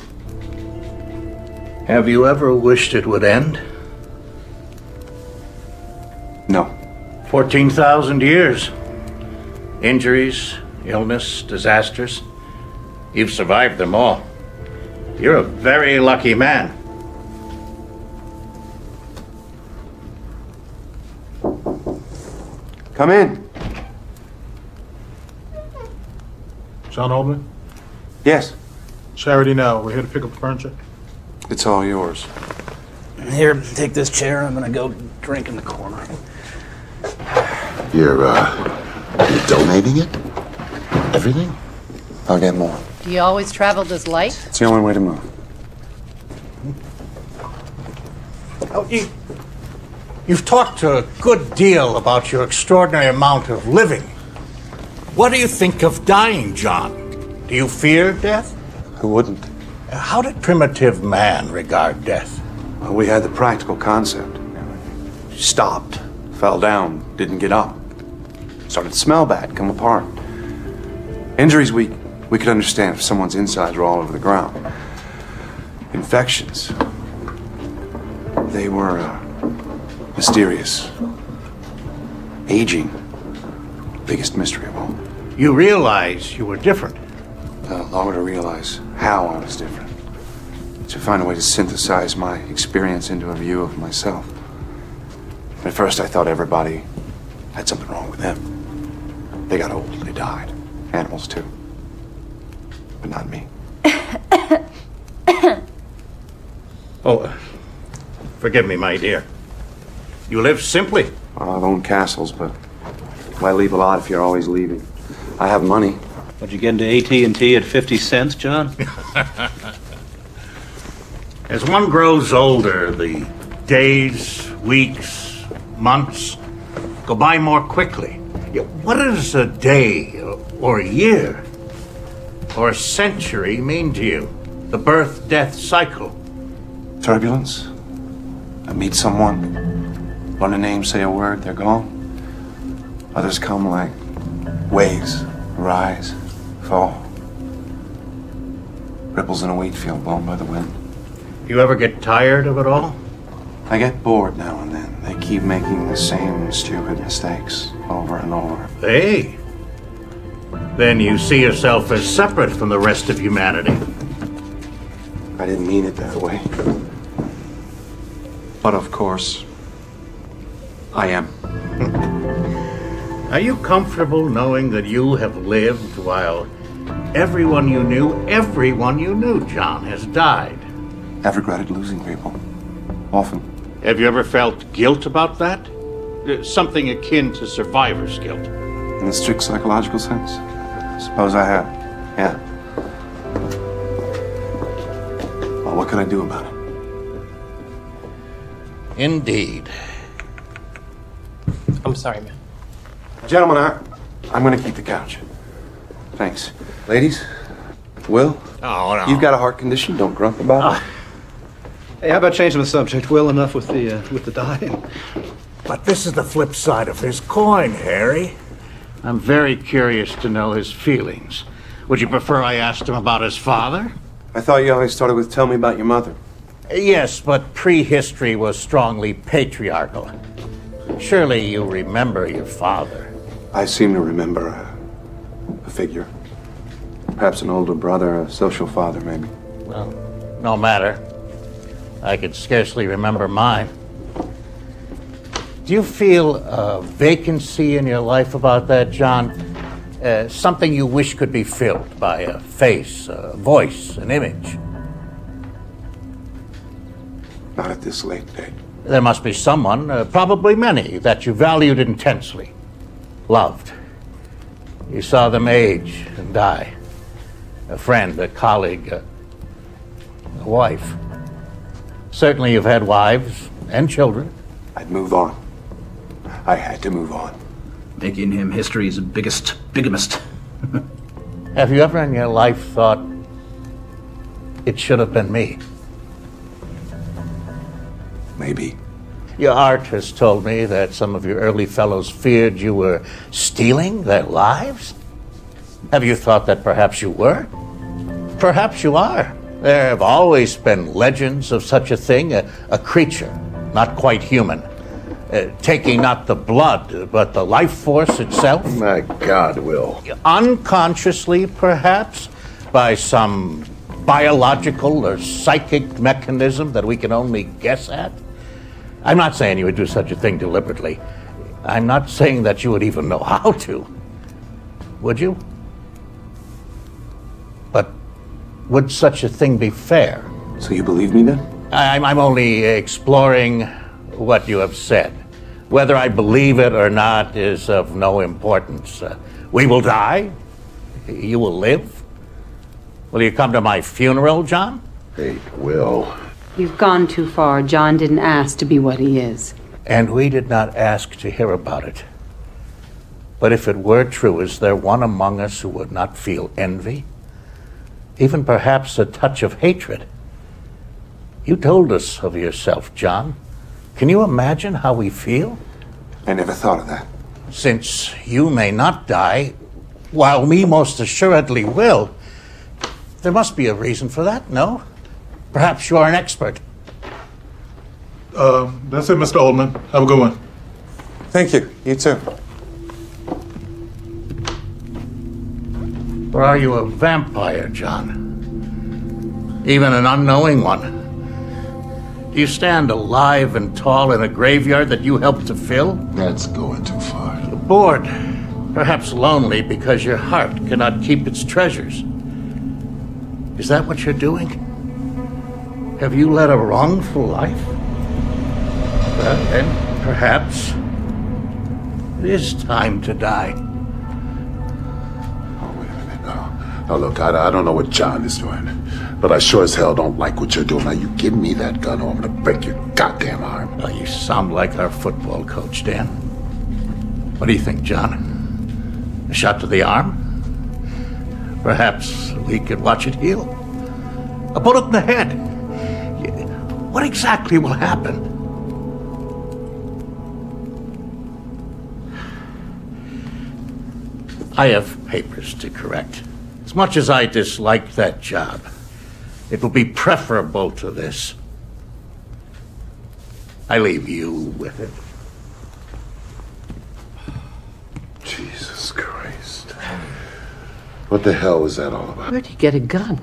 Have you ever wished it would end? No. 14,000 years. Injuries, illness, disasters. You've survived them all. You're a very lucky man. Come in. John Oldman? Yes. Charity now. We're here to pick up the furniture. It's all yours. Here, take this chair. I'm gonna go drink in the corner. You're donating it? Everything? I'll get more. Do you always travel this light? It's the only way to move. Oh, you've talked a good deal about your extraordinary amount of living. What do you think of dying, John? Do you fear death? Who wouldn't? How did primitive man regard death? Well, we had the practical concept. Stopped, fell down, didn't get up. Started to smell bad, come apart. Injuries we could understand if someone's insides were all over the ground. Infections. They were mysterious. Aging. Biggest mystery of all. You realize you were different. Longer to realize how I was different. To find a way to synthesize my experience into a view of myself. At first I thought everybody had something wrong with them. They got old, they died. Animals too. But not me. Oh, forgive me, my dear. You live simply. I've owned castles, but why leave a lot if you're always leaving? I have money. What'd you get into AT&T at 50 cents, John? As one grows older, the days, weeks, months go by more quickly. What does a day or a year or a century mean to you? The birth-death cycle. Turbulence. I meet someone, learn a name, say a word, they're gone. Others come like waves, rise, fall. Ripples in a wheat field blown by the wind. You ever get tired of it all? I get bored now and then. They keep making the same stupid mistakes over and over. Hey. Then you see yourself as separate from the rest of humanity. I didn't mean it that way. But of course, I am. Are you comfortable knowing that you have lived while everyone you knew, John, has died? I've regretted losing people. Often. Have you ever felt guilt about that? Something akin to survivor's guilt. In the strict psychological sense? Suppose I have. Yeah. Well, what can I do about it? Indeed. I'm sorry, man. Gentlemen, I'm going to keep the couch. Thanks. Ladies, Will? Oh, no. You've got a heart condition. Don't grump about it. Hey, how about changing the subject? Well, enough with the dying. But this is the flip side of his coin, Harry. I'm very curious to know his feelings. Would you prefer I asked him about his father? I thought you always started with tell me about your mother. Yes, but prehistory was strongly patriarchal. Surely you remember your father. I seem to remember a figure. Perhaps an older brother, a social father, maybe. Well, no matter. I could scarcely remember mine. Do you feel a vacancy in your life about that, John? Something you wish could be filled by a face, a voice, an image? Not at this late date. There must be someone, probably many, that you valued intensely, loved. You saw them age and die. A friend, a colleague, a wife. Certainly you've had wives and children. I'd move on. I had to move on. Making him history's biggest bigamist. Have you ever in your life thought, it should have been me? Maybe. Your art has told me that some of your early fellows feared you were stealing their lives. Have you thought that perhaps you were? Perhaps you are. There have always been legends of such a thing, a creature, not quite human, taking not the blood, but the life force itself. My God, Will. Unconsciously, perhaps, by some biological or psychic mechanism that we can only guess at. I'm not saying you would do such a thing deliberately. I'm not saying that you would even know how to. Would you? But would such a thing be fair? So you believe me then? I'm only exploring what you have said. Whether I believe it or not is of no importance. We will die. You will live. Will you come to my funeral, John? Hey, Will. You've gone too far. John didn't ask to be what he is. And we did not ask to hear about it. But if it were true, is there one among us who would not feel envy? Even perhaps a touch of hatred? You told us of yourself, John. Can you imagine how we feel? I never thought of that. Since you may not die, while me most assuredly will, there must be a reason for that, no? Perhaps you are an expert. That's it, Mr. Oldman. Have a good one. Thank you. You too. Or are you a vampire, John? Even an unknowing one? Do you stand alive and tall in a graveyard that you helped to fill? That's going too far. Bored, perhaps lonely because your heart cannot keep its treasures. Is that what you're doing? Have you led a wrongful life? Well, then, perhaps it is time to die. Oh, wait a minute. Now, look, I don't know what John is doing, but I sure as hell don't like what you're doing. Now, you give me that gun or I'm gonna break your goddamn arm. Well, you sound like our football coach, Dan. What do you think, John? A shot to the arm? Perhaps we could watch it heal? A bullet in the head? What exactly will happen? I have papers to correct. As much as I dislike that job, it will be preferable to this. I leave you with it. Jesus Christ. What the hell was that all about? Where'd you get a gun?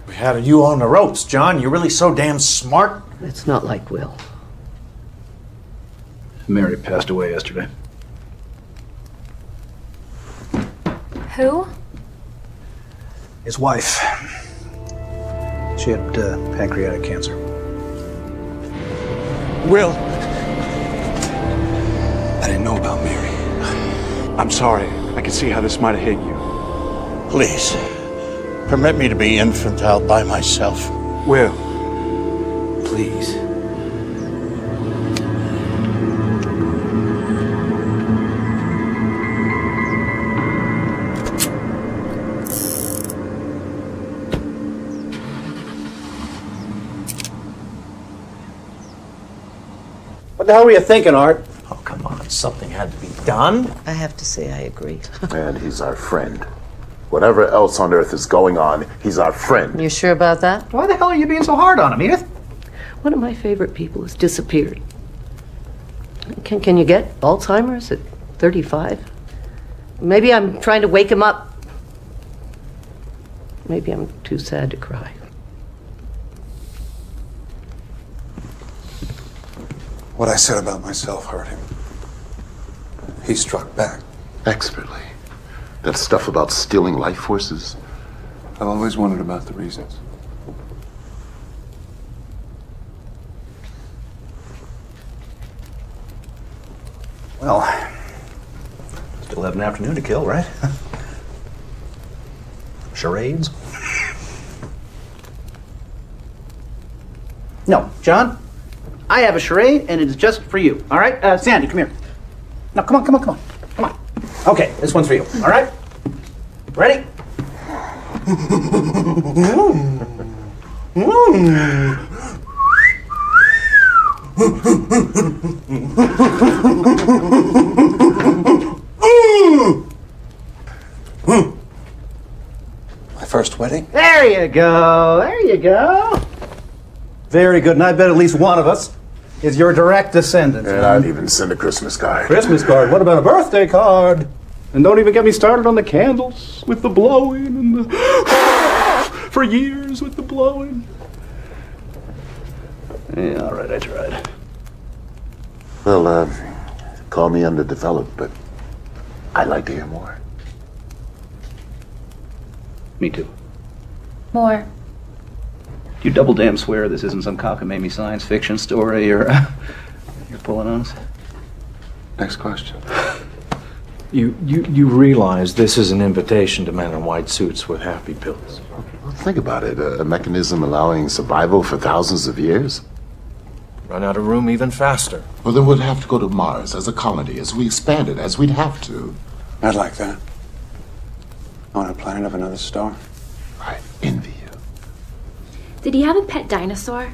We had you on the ropes, John. You're really so damn smart. It's not like Will. Mary passed away yesterday. Who? His wife. She had pancreatic cancer. Will! I didn't know about Mary. I'm sorry. I can see how this might have hit you. Please, permit me to be infantile by myself. Will, please. What the hell were you thinking, Art? Oh, come on. Something had to be done. I have to say I agree. And he's our friend. Whatever else on earth is going on, he's our friend. You sure about that? Why the hell are you being so hard on him, Edith? One of my favorite people has disappeared. Can you get Alzheimer's at 35? Maybe I'm trying to wake him up. Maybe I'm too sad to cry. What I said about myself hurt him. He struck back. Expertly. That stuff about stealing life forces. I've always wondered about the reasons. Well, still have an afternoon to kill, right? Charades? No, John, I have a charade, and it is just for you. All right? Sandy, come here. No, come on. Okay, this one's for you. All right? Ready? My first wedding? There you go. Very good, and I bet at least one of us is your direct descendant. And I'd even send a Christmas card. Christmas card? What about a birthday card? And don't even get me started on the candles with the blowing and the... for years with the blowing. Yeah, all right, I tried. Well, call me underdeveloped, but I'd like to hear more. Me too. More. You double damn swear this isn't some cockamamie science fiction story you're pulling on us? Next question. You realize this is an invitation to men in white suits with happy pills. Well, think about it. A mechanism allowing survival for thousands of years. Run out of room even faster. Well, then we'd have to go to Mars as a colony, as we expand it, as we'd have to. I'd like that. On a planet of another star. I envy you. Did he have a pet dinosaur?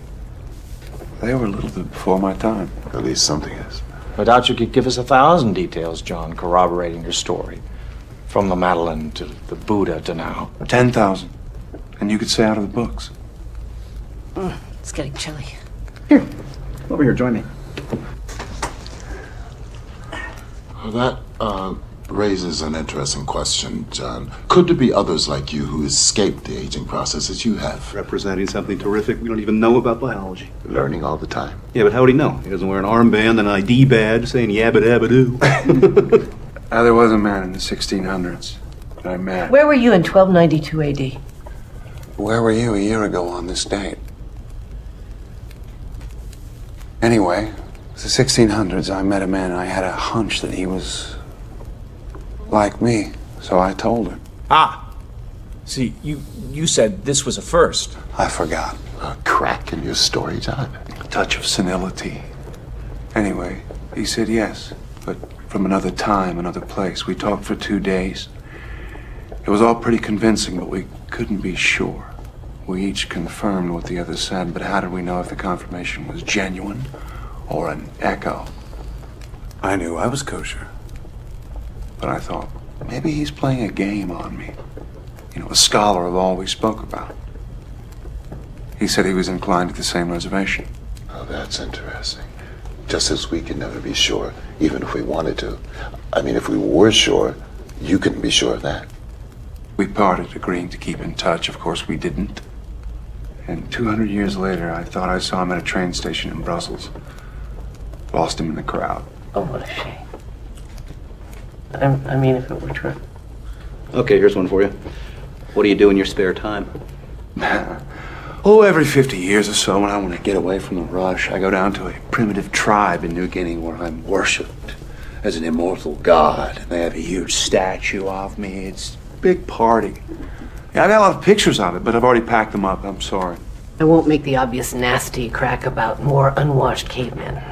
They were a little bit before my time. At least something is. I doubt you could give us 1,000 details, John, corroborating your story. From the Madeleine to the Buddha to now. 10,000. And you could say out of the books. It's getting chilly. Here, over here, join me. Well, that raises an interesting question, John. Could there be others like you who escaped the aging process as you have? Representing something terrific we don't even know about biology. Learning all the time. Yeah, but how would he know? He doesn't wear an armband and an ID badge saying yabba dabba doo. There was a man in the 1600s that I met. Where were you in 1292 AD? Where were you a year ago on this date? Anyway, the 1600s, I met a man and I had a hunch that he was like me, so I told her. Ah! See, you said this was a first. I forgot. A crack in your story, John. A touch of senility. Anyway, he said yes, but from another time, another place. We talked for 2 days. It was all pretty convincing, but we couldn't be sure. We each confirmed what the other said, but how did we know if the confirmation was genuine or an echo? I knew I was kosher. But I thought, maybe he's playing a game on me. You know, a scholar of all we spoke about. He said he was inclined to the same reservation. Oh, that's interesting. Just as we can never be sure, even if we wanted to. I mean, if we were sure, you couldn't be sure of that. We parted, agreeing to keep in touch. Of course, we didn't. And 200 years later, I thought I saw him at a train station in Brussels. Lost him in the crowd. Oh, what a shame. I mean, if it were true. Okay, here's one for you. What do you do in your spare time? Every 50 years or so, when I want to get away from the rush, I go down to a primitive tribe in New Guinea where I'm worshipped as an immortal god. They have a huge statue of me. It's a big party. Yeah, I've got a lot of pictures of it, but I've already packed them up. I'm sorry. I won't make the obvious nasty crack about more unwashed cavemen.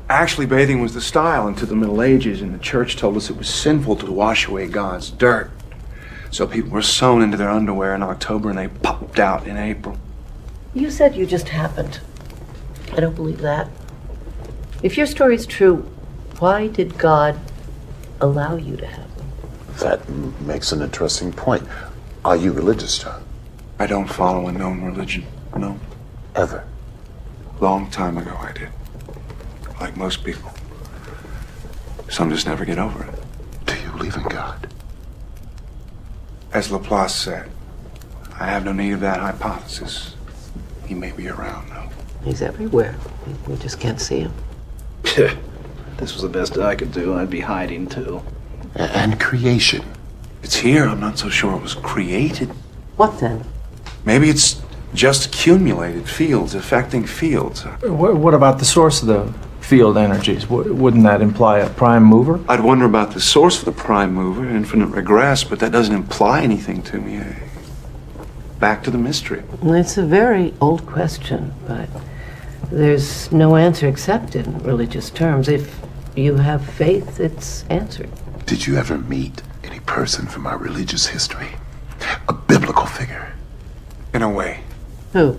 Actually, bathing was the style into the Middle Ages, and the church told us it was sinful to wash away God's dirt. So people were sewn into their underwear in October, and they popped out in April. You said you just happened. I don't believe that. If your story's true, why did God allow you to have them? That makes an interesting point. Are you religious, John? I don't follow a known religion, no. Ever? Long time ago I did. Like most people. Some just never get over it. Do you believe in God? As Laplace said, I have no need of that hypothesis. He may be around, though. He's everywhere. We just can't see him. This was the best I could do. I'd be hiding, too. And creation. It's here. I'm not so sure it was created. What then? Maybe it's just accumulated fields, affecting fields. What about the source of the field energies? Wouldn't that imply a prime mover? I'd wonder about the source of the prime mover, infinite regress, but that doesn't imply anything to me. Back to the mystery. It's a very old question, but there's no answer except in religious terms. If you have faith, it's answered. Did you ever meet any person from our religious history? A biblical figure? In a way. Who?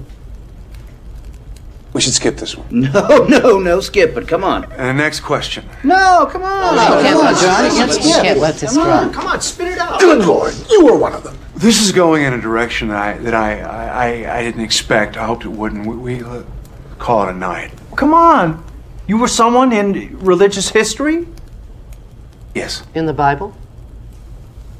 We should skip this one. No, skip it. Come on. And the next question. No, come on. Come on, John. You can't let this drop. Come on, spit it out. Good Lord, you were one of them. This is going in a direction that I didn't expect. I hoped it wouldn't. We call it a night. Come on. You were someone in religious history? Yes. In the Bible?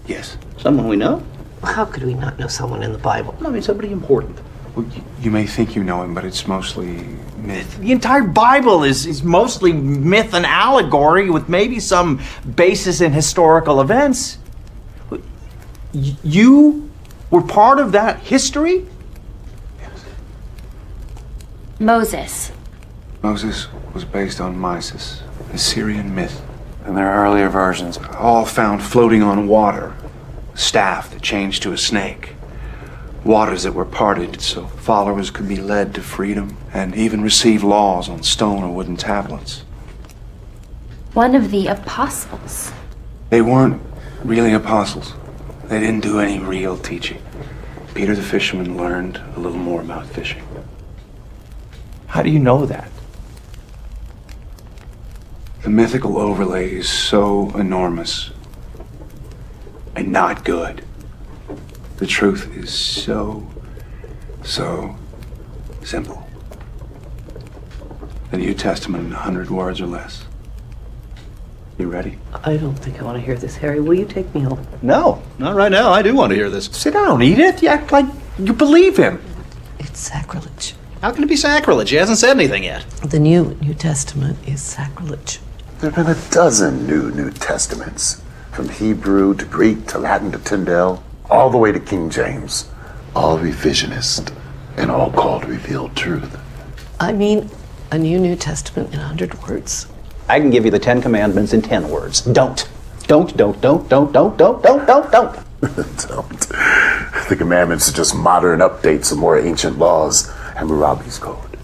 Yes. Someone we know? How could we not know someone in the Bible? I mean, somebody important. Well, you may think you know him, but it's mostly myth. The entire Bible is mostly myth and allegory with maybe some basis in historical events. You were part of that history? Moses. Moses was based on Mysis, a Syrian myth. And there are earlier versions, all found floating on water. A staff that changed to a snake. Waters that were parted so followers could be led to freedom and even receive laws on stone or wooden tablets. One of the apostles. They weren't really apostles. They didn't do any real teaching. Peter the fisherman learned a little more about fishing. How do you know that? The mythical overlay is so enormous and not good. The truth is so simple. The New Testament in 100 words or less. You ready? I don't think I want to hear this, Harry. Will you take me home? No, not right now. I do want to hear this. Sit down, Edith. You act like you believe him. It's sacrilege. How can it be sacrilege? He hasn't said anything yet. The New Testament is sacrilege. There have been a dozen New Testaments. From Hebrew to Greek to Latin to Tyndale, all the way to King James. All revisionist and all called revealed truth. I mean, a New Testament in 100 words. I can give you the 10 Commandments in 10 words. Don't. Don't. Don't. The commandments are just modern updates of more ancient laws. Hammurabi's code.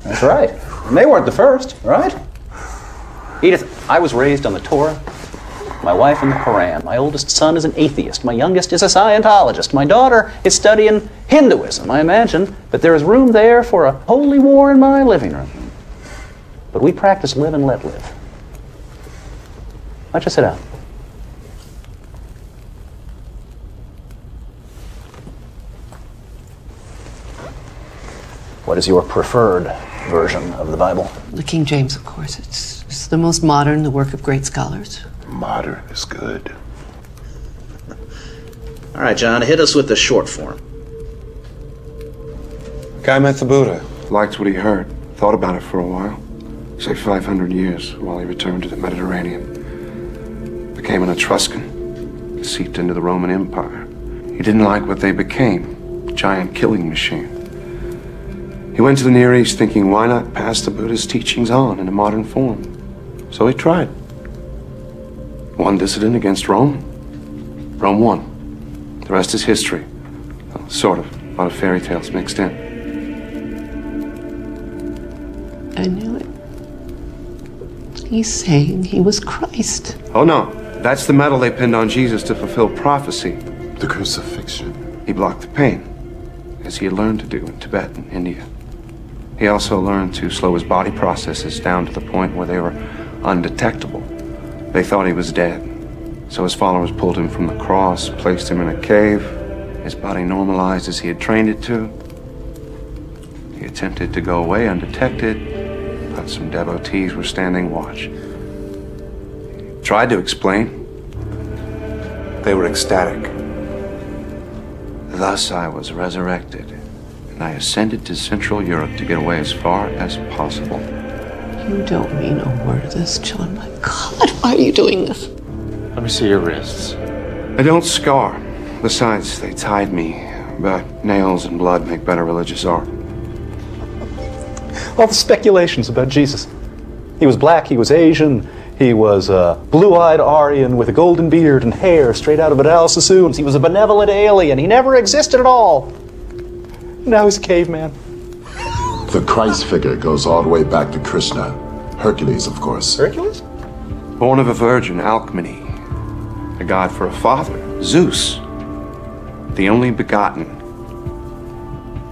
That's right. And they weren't the first, right? Edith, I was raised on the Torah, my wife in the Quran. My oldest son is an atheist. My youngest is a Scientologist. My daughter is studying Hinduism. I imagine that there is room there for a holy war in my living room. But we practice live and let live. Why don't you sit down? What is your preferred version of the Bible? The King James, of course. It's the most modern, the work of great scholars. Modern is good. All right, John, hit us with the short form. Guy met the Buddha, liked what he heard, thought about it for a while. Say 500 years while he returned to the Mediterranean. Became an Etruscan, seeped into the Roman Empire. He didn't like what they became, a giant killing machine. He went to the Near East thinking, why not pass the Buddha's teachings on in a modern form? So he tried. One dissident against Rome. Rome won. The rest is history. Well, sort of. A lot of fairy tales mixed in. I knew it. He's saying he was Christ. Oh no, that's the medal they pinned on Jesus to fulfill prophecy. The crucifixion. He blocked the pain, as he had learned to do in Tibet and India. He also learned to slow his body processes down to the point where they were undetectable. They thought he was dead. So his followers pulled him from the cross, placed him in a cave. His body normalized as he had trained it to. He attempted to go away undetected, but some devotees were standing watch. He tried to explain. They were ecstatic. Thus I was resurrected, and I ascended to Central Europe to get away as far as possible. You don't mean a word of this, John. My God, why are you doing this? Let me see your wrists. They don't scar. Besides, they tied me. But nails and blood make better religious art. All the speculations about Jesus. He was black, he was Asian, he was a blue-eyed Aryan with a golden beard and hair straight out of Vidal Sassoon's. He was a benevolent alien. He never existed at all. Now he's a caveman. The Christ figure goes all the way back to Krishna. Hercules, of course. Hercules? Born of a virgin, Alcmene. A god for a father, Zeus. The only begotten.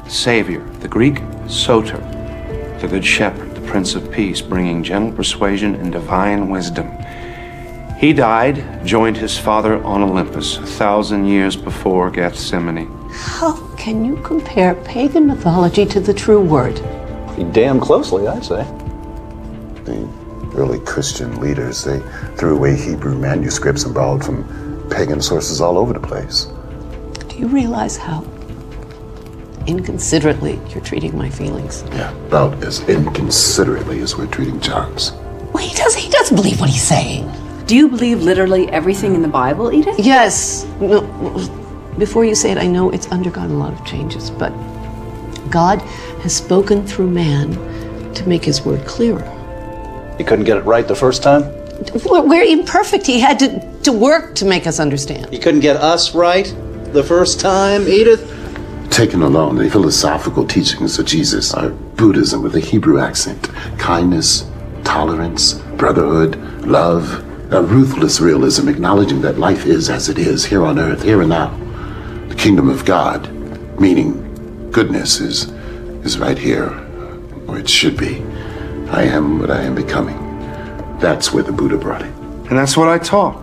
Savior, the Greek, Soter. The good shepherd, the Prince of Peace, bringing gentle persuasion and divine wisdom. He died, joined his father on Olympus 1,000 years before Gethsemane. How can you compare pagan mythology to the true word? Pretty damn closely, I'd say. The early Christian leaders, they threw away Hebrew manuscripts and borrowed from pagan sources all over the place. Do you realize how inconsiderately you're treating my feelings? Yeah, about as inconsiderately as we're treating John's. Well, he doesn't believe what he's saying. Do you believe literally everything in the Bible, Edith? Yes. No, before you say it, I know it's undergone a lot of changes, but God has spoken through man to make his word clearer. He couldn't get it right the first time? We're imperfect. He had to work to make us understand. He couldn't get us right the first time, Edith? Taken alone, the philosophical teachings of Jesus are Buddhism with a Hebrew accent. Kindness, tolerance, brotherhood, love, a ruthless realism acknowledging that life is as it is, here on earth, here and now. The kingdom of God, meaning goodness, is right here, where it should be. I am what I am becoming. That's where the Buddha brought it. And that's what I taught.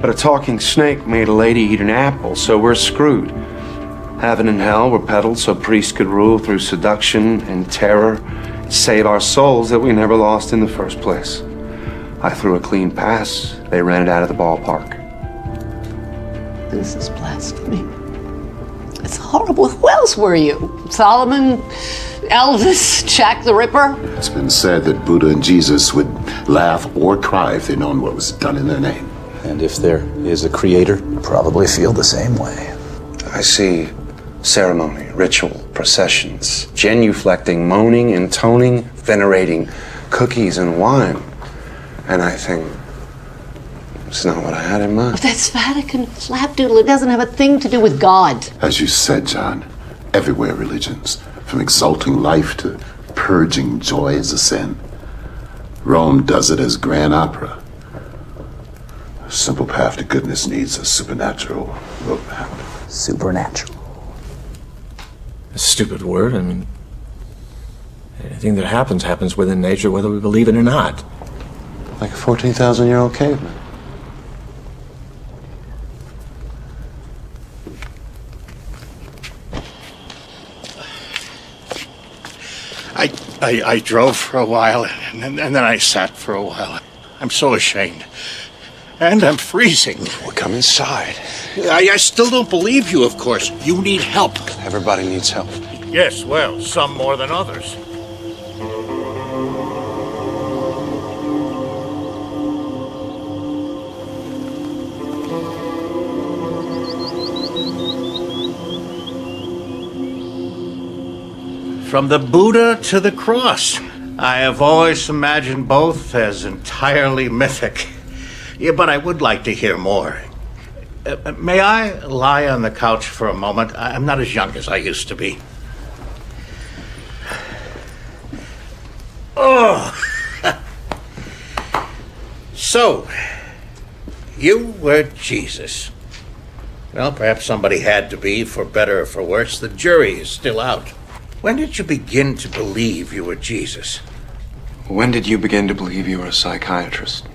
But a talking snake made a lady eat an apple, so we're screwed. Heaven and hell were peddled so priests could rule through seduction and terror, save our souls that we never lost in the first place. I threw a clean pass. They ran it out of the ballpark. This is blasphemy. It's horrible. Who else were you? Solomon, Elvis, Jack the Ripper? It's been said that Buddha and Jesus would laugh or cry if they'd known what was done in their name. And if there is a creator, probably feel the same way. I see ceremony, ritual, processions, genuflecting, moaning, intoning, venerating cookies and wine. And I think, it's not what I had in mind. That's Vatican flapdoodle. It doesn't have a thing to do with God. As you said, John, everywhere religions, from exalting life to purging joy as a sin. Rome does it as grand opera. A simple path to goodness needs a supernatural roadmap. Supernatural. A stupid word. I mean, anything that happens within nature, whether we believe it or not. Like a 14,000-year-old caveman. I drove for a while, and then I sat for a while. I'm so ashamed. And I'm freezing. Well, come inside. I still don't believe you, of course. You need help. Everybody needs help. Yes, well, some more than others. From the Buddha to the cross. I have always imagined both as entirely mythic. Yeah, but I would like to hear more. May I lie on the couch for a moment? I'm not as young as I used to be. Oh! So, you were Jesus. Well, perhaps somebody had to be, for better or for worse. The jury is still out. When did you begin to believe you were Jesus? When did you begin to believe you were a psychiatrist?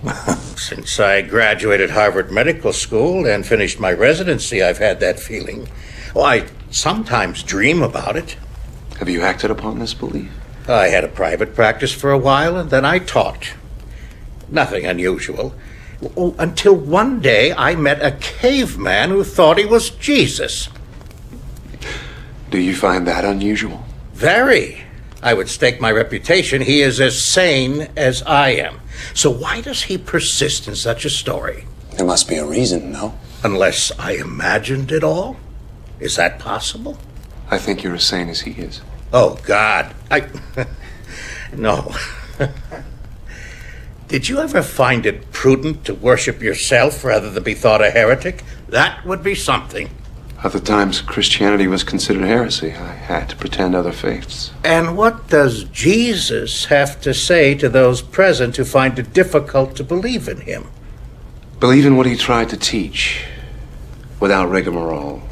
Since I graduated Harvard Medical School and finished my residency, I've had that feeling. Well, I sometimes dream about it. Have you acted upon this belief? I had a private practice for a while, and then I taught. Nothing unusual. Until one day I met a caveman who thought he was Jesus. Do you find that unusual? Very. I would stake my reputation he is as sane as I am. So why does he persist in such a story? There must be a reason, no? Unless I imagined it all? Is that possible? I think you're as sane as he is. Oh, God. No. Did you ever find it prudent to worship yourself rather than be thought a heretic? That would be something. Other times, Christianity was considered heresy. I had to pretend other faiths. And what does Jesus have to say to those present who find it difficult to believe in him? Believe in what he tried to teach, without rigmarole.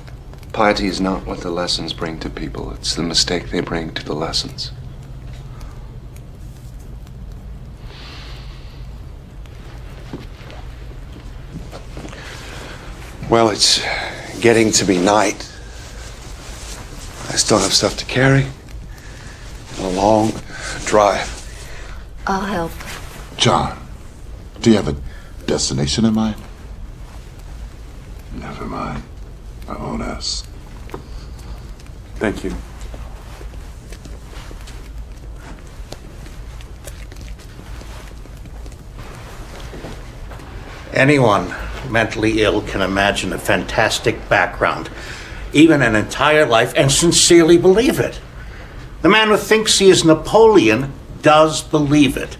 Piety is not what the lessons bring to people. It's the mistake they bring to the lessons. Well, it's getting to be night. I still have stuff to carry. And a long drive. I'll help. John, do you have a destination in mind? Never mind. I won't ask. Thank you. Anyone mentally ill can imagine a fantastic background, even an entire life, and sincerely believe it. The man who thinks he is Napoleon does believe it.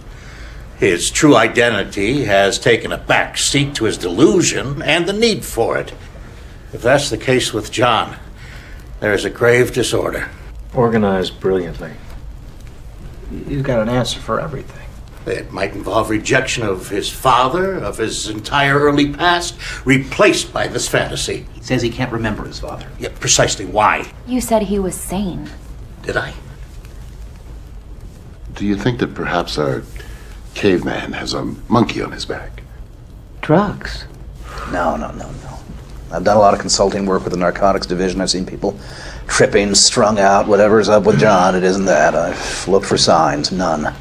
His true identity has taken a back seat to his delusion and the need for it. If that's the case with John, there is a grave disorder. Organized brilliantly. He's got an answer for everything. It might involve rejection of his father, of his entire early past, replaced by this fantasy. He says he can't remember his father. Yeah, precisely why. You said he was sane. Did I? Do you think that perhaps our caveman has a monkey on his back? Drugs? No. I've done a lot of consulting work with the narcotics division. I've seen people tripping, strung out, whatever's up with John. It isn't that. I've looked for signs. None.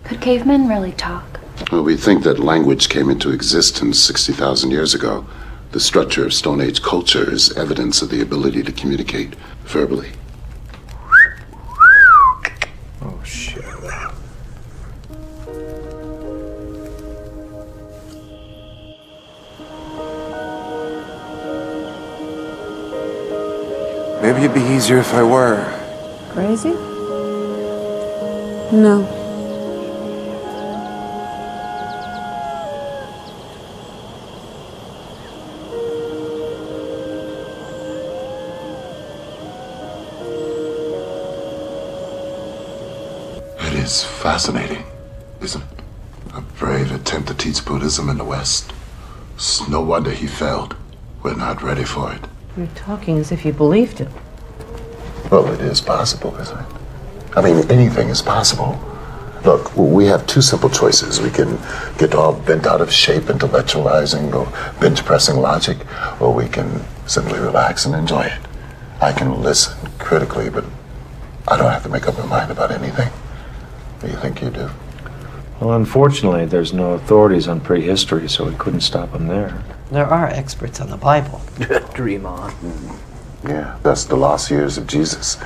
Could cavemen really talk? Well, we think that language came into existence 60,000 years ago. The structure of Stone Age culture is evidence of the ability to communicate verbally. Oh, shit. Maybe it'd be easier if I were. Crazy? No. It is fascinating, isn't it? A brave attempt to teach Buddhism in the West. It's no wonder he failed. We're not ready for it. You're talking as if you believed it. Well, it is possible, isn't it? I mean, anything is possible. Look, we have two simple choices. We can get all bent out of shape intellectualizing or bench pressing logic, or we can simply relax and enjoy it. I can listen critically, but I don't have to make up my mind about anything. Do you think you do? Well, unfortunately, there's no authorities on prehistory, so we couldn't stop him there. There are experts on the Bible. Dream on. Yeah, that's the lost years of Jesus.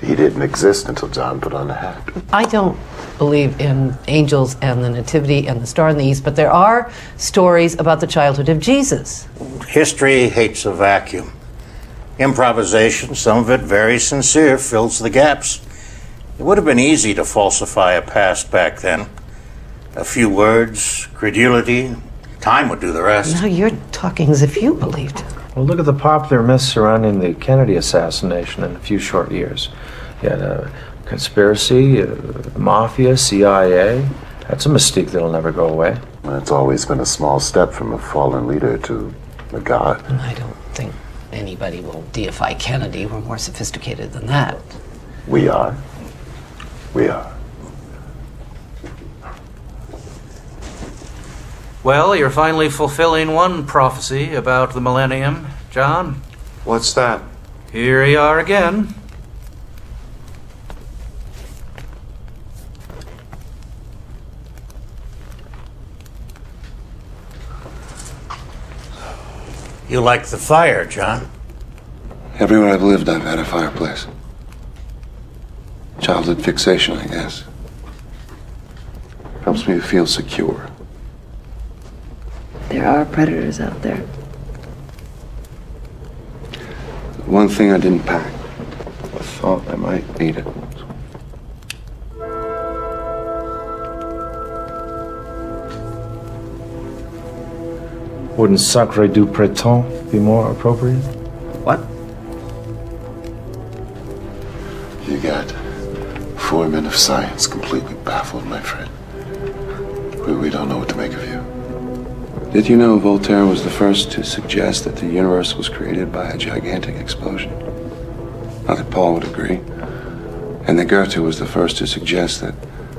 He didn't exist until John put on the hat. I don't believe in angels and the nativity and the star in the east, but there are stories about the childhood of Jesus. History hates a vacuum. Improvisation, some of it very sincere, fills the gaps. It would have been easy to falsify a past back then. A few words, credulity, time would do the rest. Now you're talking as if you believed it. Well, look at the popular myths surrounding the Kennedy assassination in a few short years. You had a conspiracy, mafia, CIA. That's a mystique that'll never go away. It's always been a small step from a fallen leader to a god. I don't think anybody will deify Kennedy. We're more sophisticated than that. We are. We are. Well, you're finally fulfilling one prophecy about the millennium, John. What's that? Here you are again. You like the fire, John? Everywhere I've lived, I've had a fireplace. Childhood fixation, I guess. Helps me to feel secure. There are predators out there. One thing I didn't pack. I thought I might need it. Wouldn't Sacre du Printemps be more appropriate? What? You got 4 men of science completely baffled, my friend. We don't know what to make of you. Did you know Voltaire was the first to suggest that the universe was created by a gigantic explosion? Not that Paul would agree. And that Goethe was the first to suggest that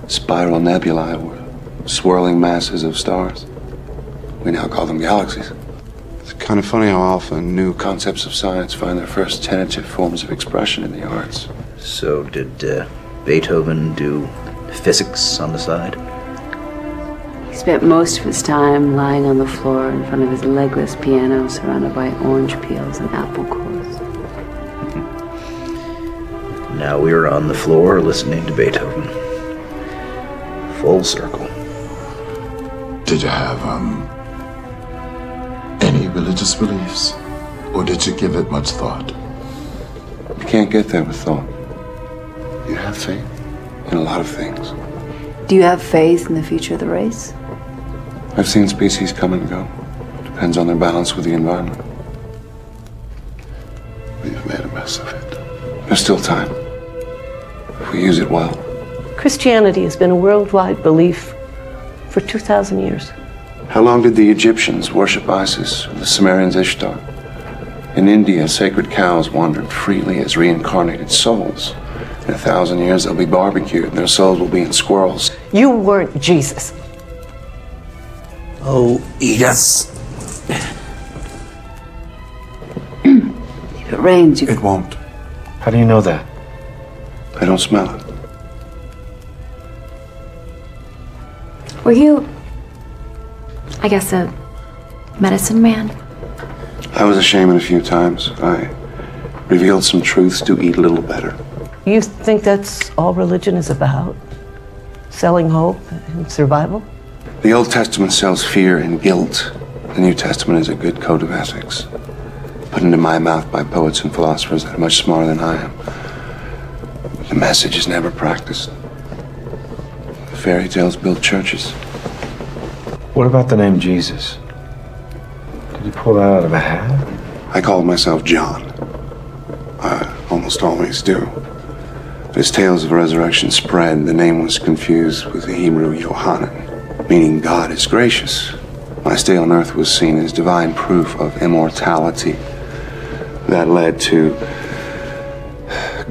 spiral nebulae were swirling masses of stars. We now call them galaxies. It's kind of funny how often new concepts of science find their first tentative forms of expression in the arts. So did Beethoven do physics on the side? He spent most of his time lying on the floor in front of his legless piano surrounded by orange peels and apple cores. Now we're on the floor listening to Beethoven. Full circle. Did you have, any religious beliefs? Or did you give it much thought? You can't get there with thought. You have faith? In a lot of things. Do you have faith in the future of the race? I've seen species come and go. Depends on their balance with the environment. We've made a mess of it. There's still time. If we use it well. Christianity has been a worldwide belief for 2,000 years. How long did the Egyptians worship Isis or the Sumerians Ishtar? In India, sacred cows wandered freely as reincarnated souls. In 1,000 years, they'll be barbecued and their souls will be in squirrels. You weren't Jesus. Oh, Edith. If it rains, you... It won't. How do you know that? I don't smell it. Were you, I guess, a medicine man? I was a shaman a few times. I revealed some truths to eat a little better. You think that's all religion is about? Selling hope and survival? The Old Testament sells fear and guilt. The New Testament is a good code of ethics, put into my mouth by poets and philosophers that are much smarter than I am. The message is never practiced. Fairy tales build churches. What about the name Jesus? Did you pull that out of a hat? I called myself John. I almost always do. As tales of resurrection spread, the name was confused with the Hebrew Yohanan, meaning God is gracious. My stay on earth was seen as divine proof of immortality. That led to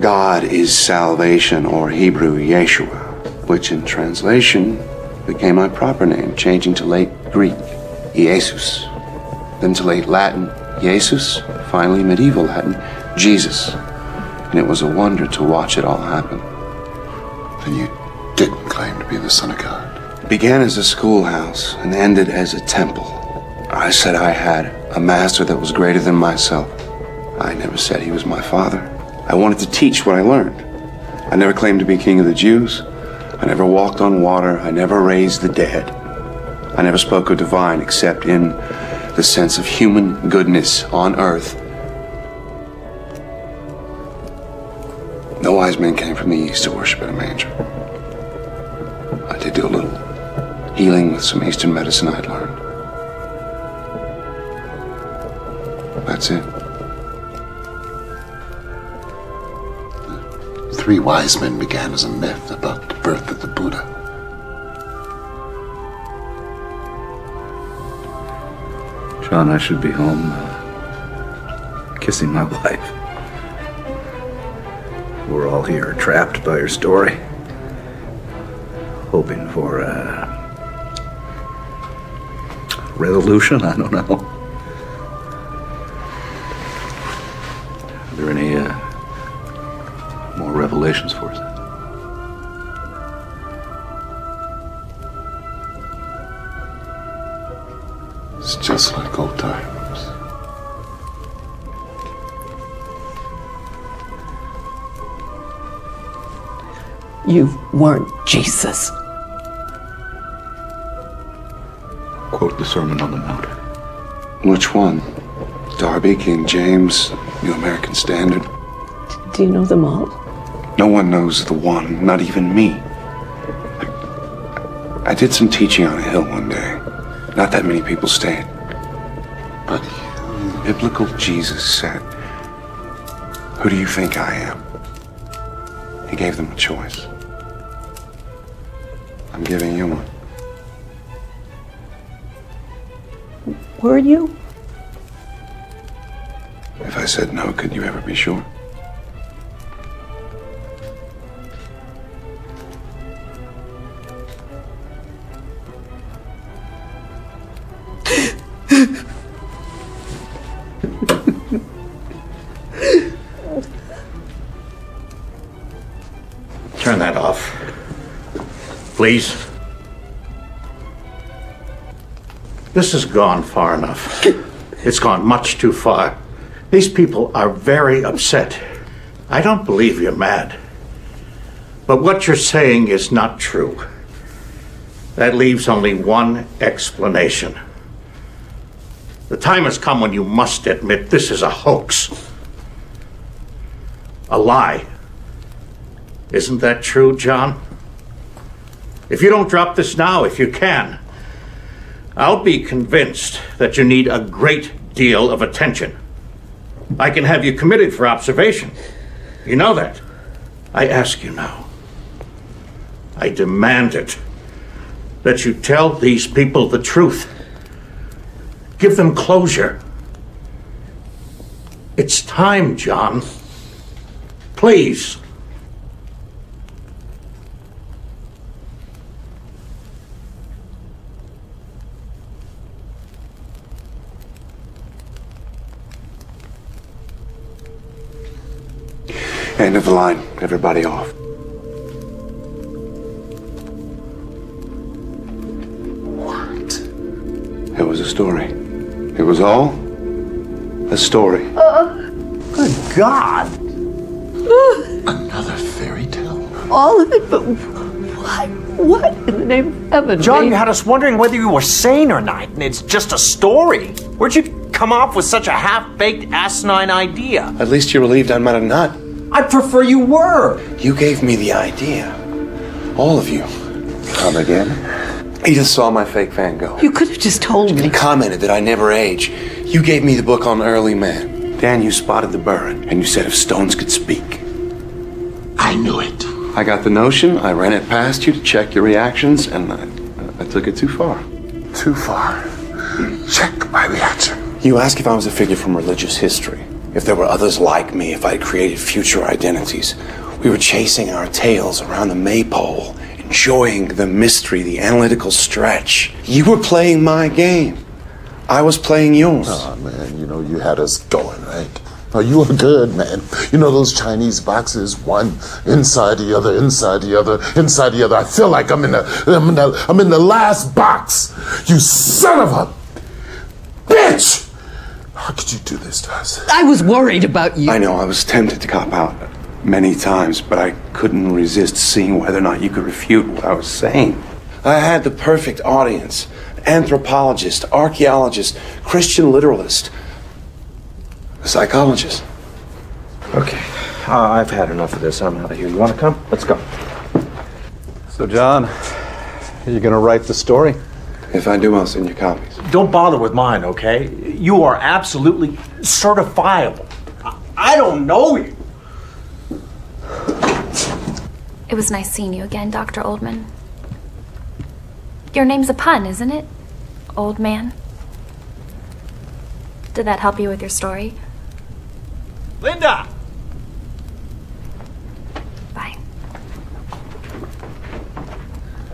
God is salvation, or Hebrew Yeshua, which in translation became my proper name, changing to late Greek, Jesus, then to late Latin, Jesus, finally medieval Latin, Jesus. And it was a wonder to watch it all happen. Then you didn't claim to be the Son of God. It began as a schoolhouse and ended as a temple. I said I had a master that was greater than myself. I never said he was my father. I wanted to teach what I learned. I never claimed to be king of the Jews. I never walked on water. I never raised the dead. I never spoke of divine except in the sense of human goodness on earth. No wise men came from the east to worship at a manger. I did do a little healing with some Eastern medicine I'd learned. That's it. 3 wise men began as a myth about the birth of the Buddha. John, I should be home kissing my wife. We're all here, trapped by your story. Hoping for a resolution? I don't know. Are there any more revelations for us? It's just like old times. You weren't Jesus. Quote the Sermon on the Mount. Which one? Darby, King James, New American Standard? Do you know them all? No one knows the one, not even me. I did some teaching on a hill one day. Not that many people stayed. But biblical Jesus said, "Who do you think I am?" He gave them a choice. I'm giving you one. Were you? If I said no, could you ever be sure? Turn that off. Please. This has gone far enough. It's gone much too far. These people are very upset. I don't believe you're mad. But what you're saying is not true. That leaves only one explanation. The time has come when you must admit this is a hoax. A lie. Isn't that true, John? If you don't drop this now, if you can, I'll be convinced that you need a great deal of attention. I can have you committed for observation. You know that. I ask you now. I demand it. That you tell these people the truth. Give them closure. It's time, John. Please. End of the line. Everybody off. What? It was a story. It was all a story. Good God! Another fairy tale? All of it, but what? What in the name of heaven? John, made- you had us wondering whether you were sane or not, and it's just a story. Where'd you come up with such a half-baked, asinine idea? At least you're relieved I'm not a nut. I prefer you were. You gave me the idea. All of you. Come again? Edith saw my fake Van Gogh. You could have just told me. You commented that I never age. You gave me the book on early man. Dan, you spotted the bird, and you said if stones could speak. I knew it. I got the notion, I ran it past you to check your reactions, and I took it too far. Too far. Check my reaction. You asked if I was a figure from religious history, if there were others like me, if I'd created future identities. We were chasing our tails around the maypole, enjoying the mystery, the analytical stretch. You were playing my game. I was playing yours. Oh, man, you know, you had us going, right? Oh, you were good, man. You know those Chinese boxes, one inside the other, inside the other, inside the other. I feel like I'm in the last box. You son of a bitch! How could you do this to us? I was worried about you. I know, I was tempted to cop out many times, but I couldn't resist seeing whether or not you could refute what I was saying. I had the perfect audience. Anthropologist, archaeologist, Christian literalist, a psychologist. Okay, I've had enough of this. I'm out of here. You want to come? Let's go. So, John, are you going to write the story? If I do, I'll send you copies. Don't bother with mine, okay? You are absolutely certifiable. I don't know you. It was nice seeing you again, Dr. Oldman. Your name's a pun, isn't it? Old man. Did that help you with your story? Linda!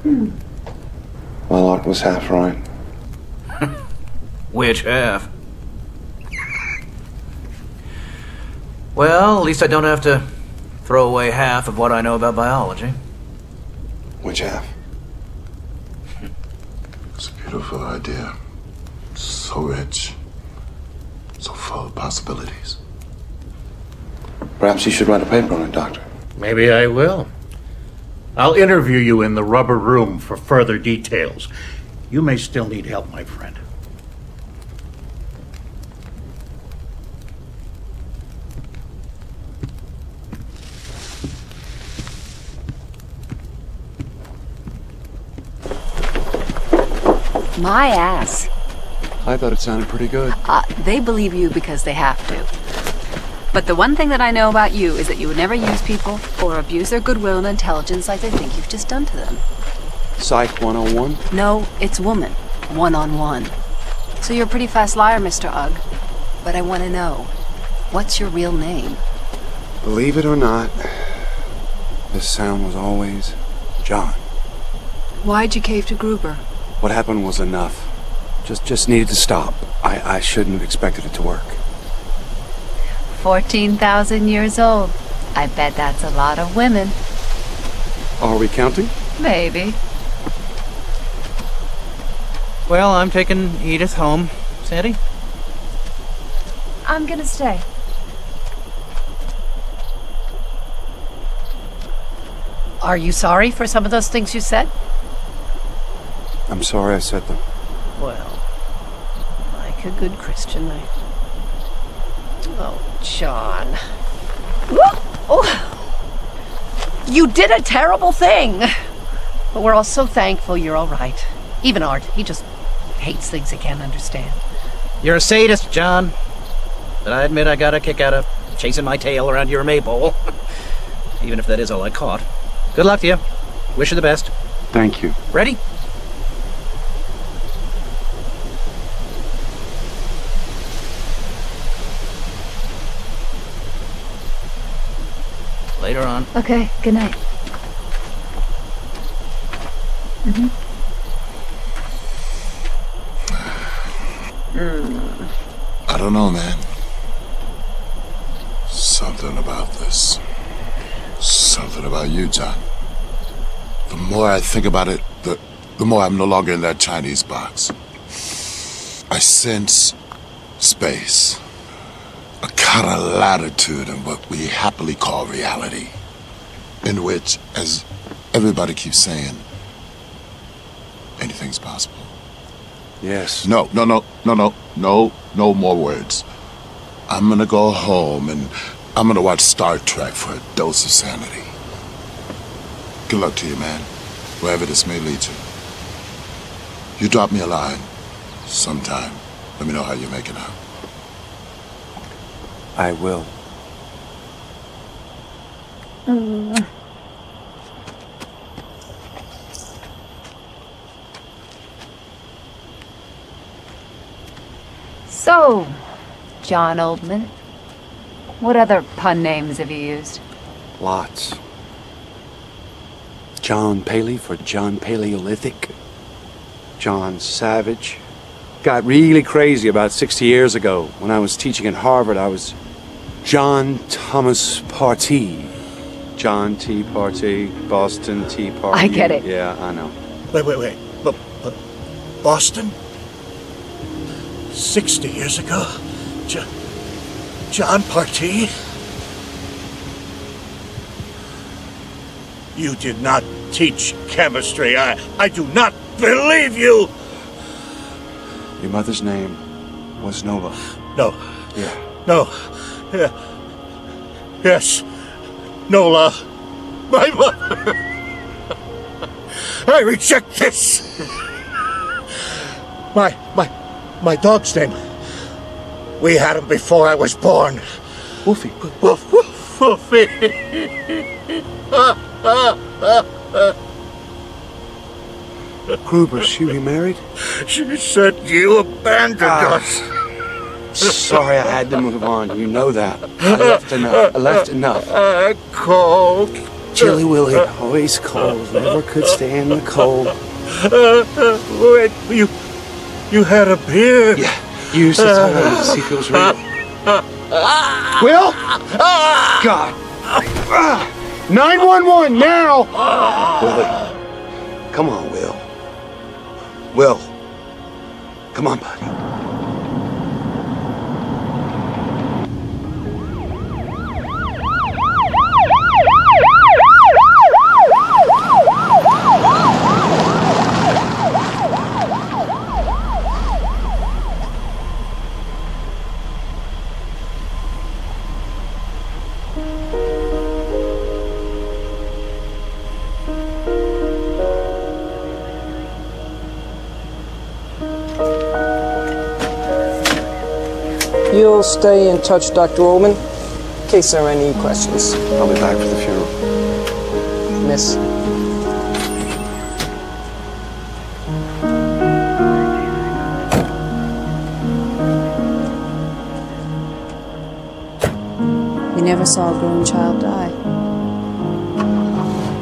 Well, Art was half right. Which half? Well, at least I don't have to throw away half of what I know about biology. Which half? It's a beautiful idea. So rich. So full of possibilities. Perhaps you should write a paper on it, Doctor. Maybe I will. I'll interview you in the rubber room for further details. You may still need help, my friend. My ass. I thought it sounded pretty good. They believe you because they have to. But the one thing that I know about you is that you would never use people or abuse their goodwill and intelligence like they think you've just done to them. Psych 101? No, it's woman. One-on-one. So you're a pretty fast liar, Mr. Ugg. But I want to know, what's your real name? Believe it or not, this sound was always John. Why'd you cave to Gruber? What happened was enough. Just needed to stop. I shouldn't have expected it to work. 14,000 years old. I bet that's a lot of women. Are we counting? Maybe. Well, I'm taking Edith home. Sandy? I'm gonna stay. Are you sorry for some of those things you said? I'm sorry I said them. Well, like a good Christian, Oh, John. Oh. You did a terrible thing! But we're all so thankful you're all right. Even Art, he just hates things he can't understand. You're a sadist, John. But I admit I got a kick out of chasing my tail around your maypole. Even if that is all I caught. Good luck to you. Wish you the best. Thank you. Ready? Later on. Okay, good night. I don't know, man. Something about this. Something about you, John. The more I think about it, the more I'm no longer in that Chinese box. I sense space. A kind of latitude in what we happily call reality. In which, as everybody keeps saying, anything's possible. Yes. No more words. I'm gonna go home and I'm gonna watch Star Trek for a dose of sanity. Good luck to you, man, wherever this may lead you. You drop me a line sometime. Let me know how you're making out. I will. So, John Oldman, what other pun names have you used? Lots. John Paley for John Paleolithic. John Savage. Got really crazy about 60 years ago. When I was teaching at Harvard, I was John Thomas Partee. John T. Partee, Boston Tea Party. I get it. Yeah, I know. Wait. But Boston? 60 years ago? John Partee? You did not teach chemistry. I do not believe you! Your mother's name was Nova. No. Yeah. No. Yeah. Yes. Nola. My mother. I reject this. My dog's name. We had him before I was born. Wolfie. Wolfie. Gruber, she remarried? She said you abandoned us. Sorry, I had to move on. You know that. I left enough. I called Chilly Willy, always cold, never could stand the cold. Wait, you had a beard. Yeah, you used to tell me to see if it was real. Will? God. 911 now! Willie, come on, Will. Will, come on, buddy. You'll stay in touch, Dr. Ullman, in case there are any questions. I'll be back for the funeral. Miss. You never saw a grown child die.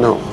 No.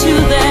to that.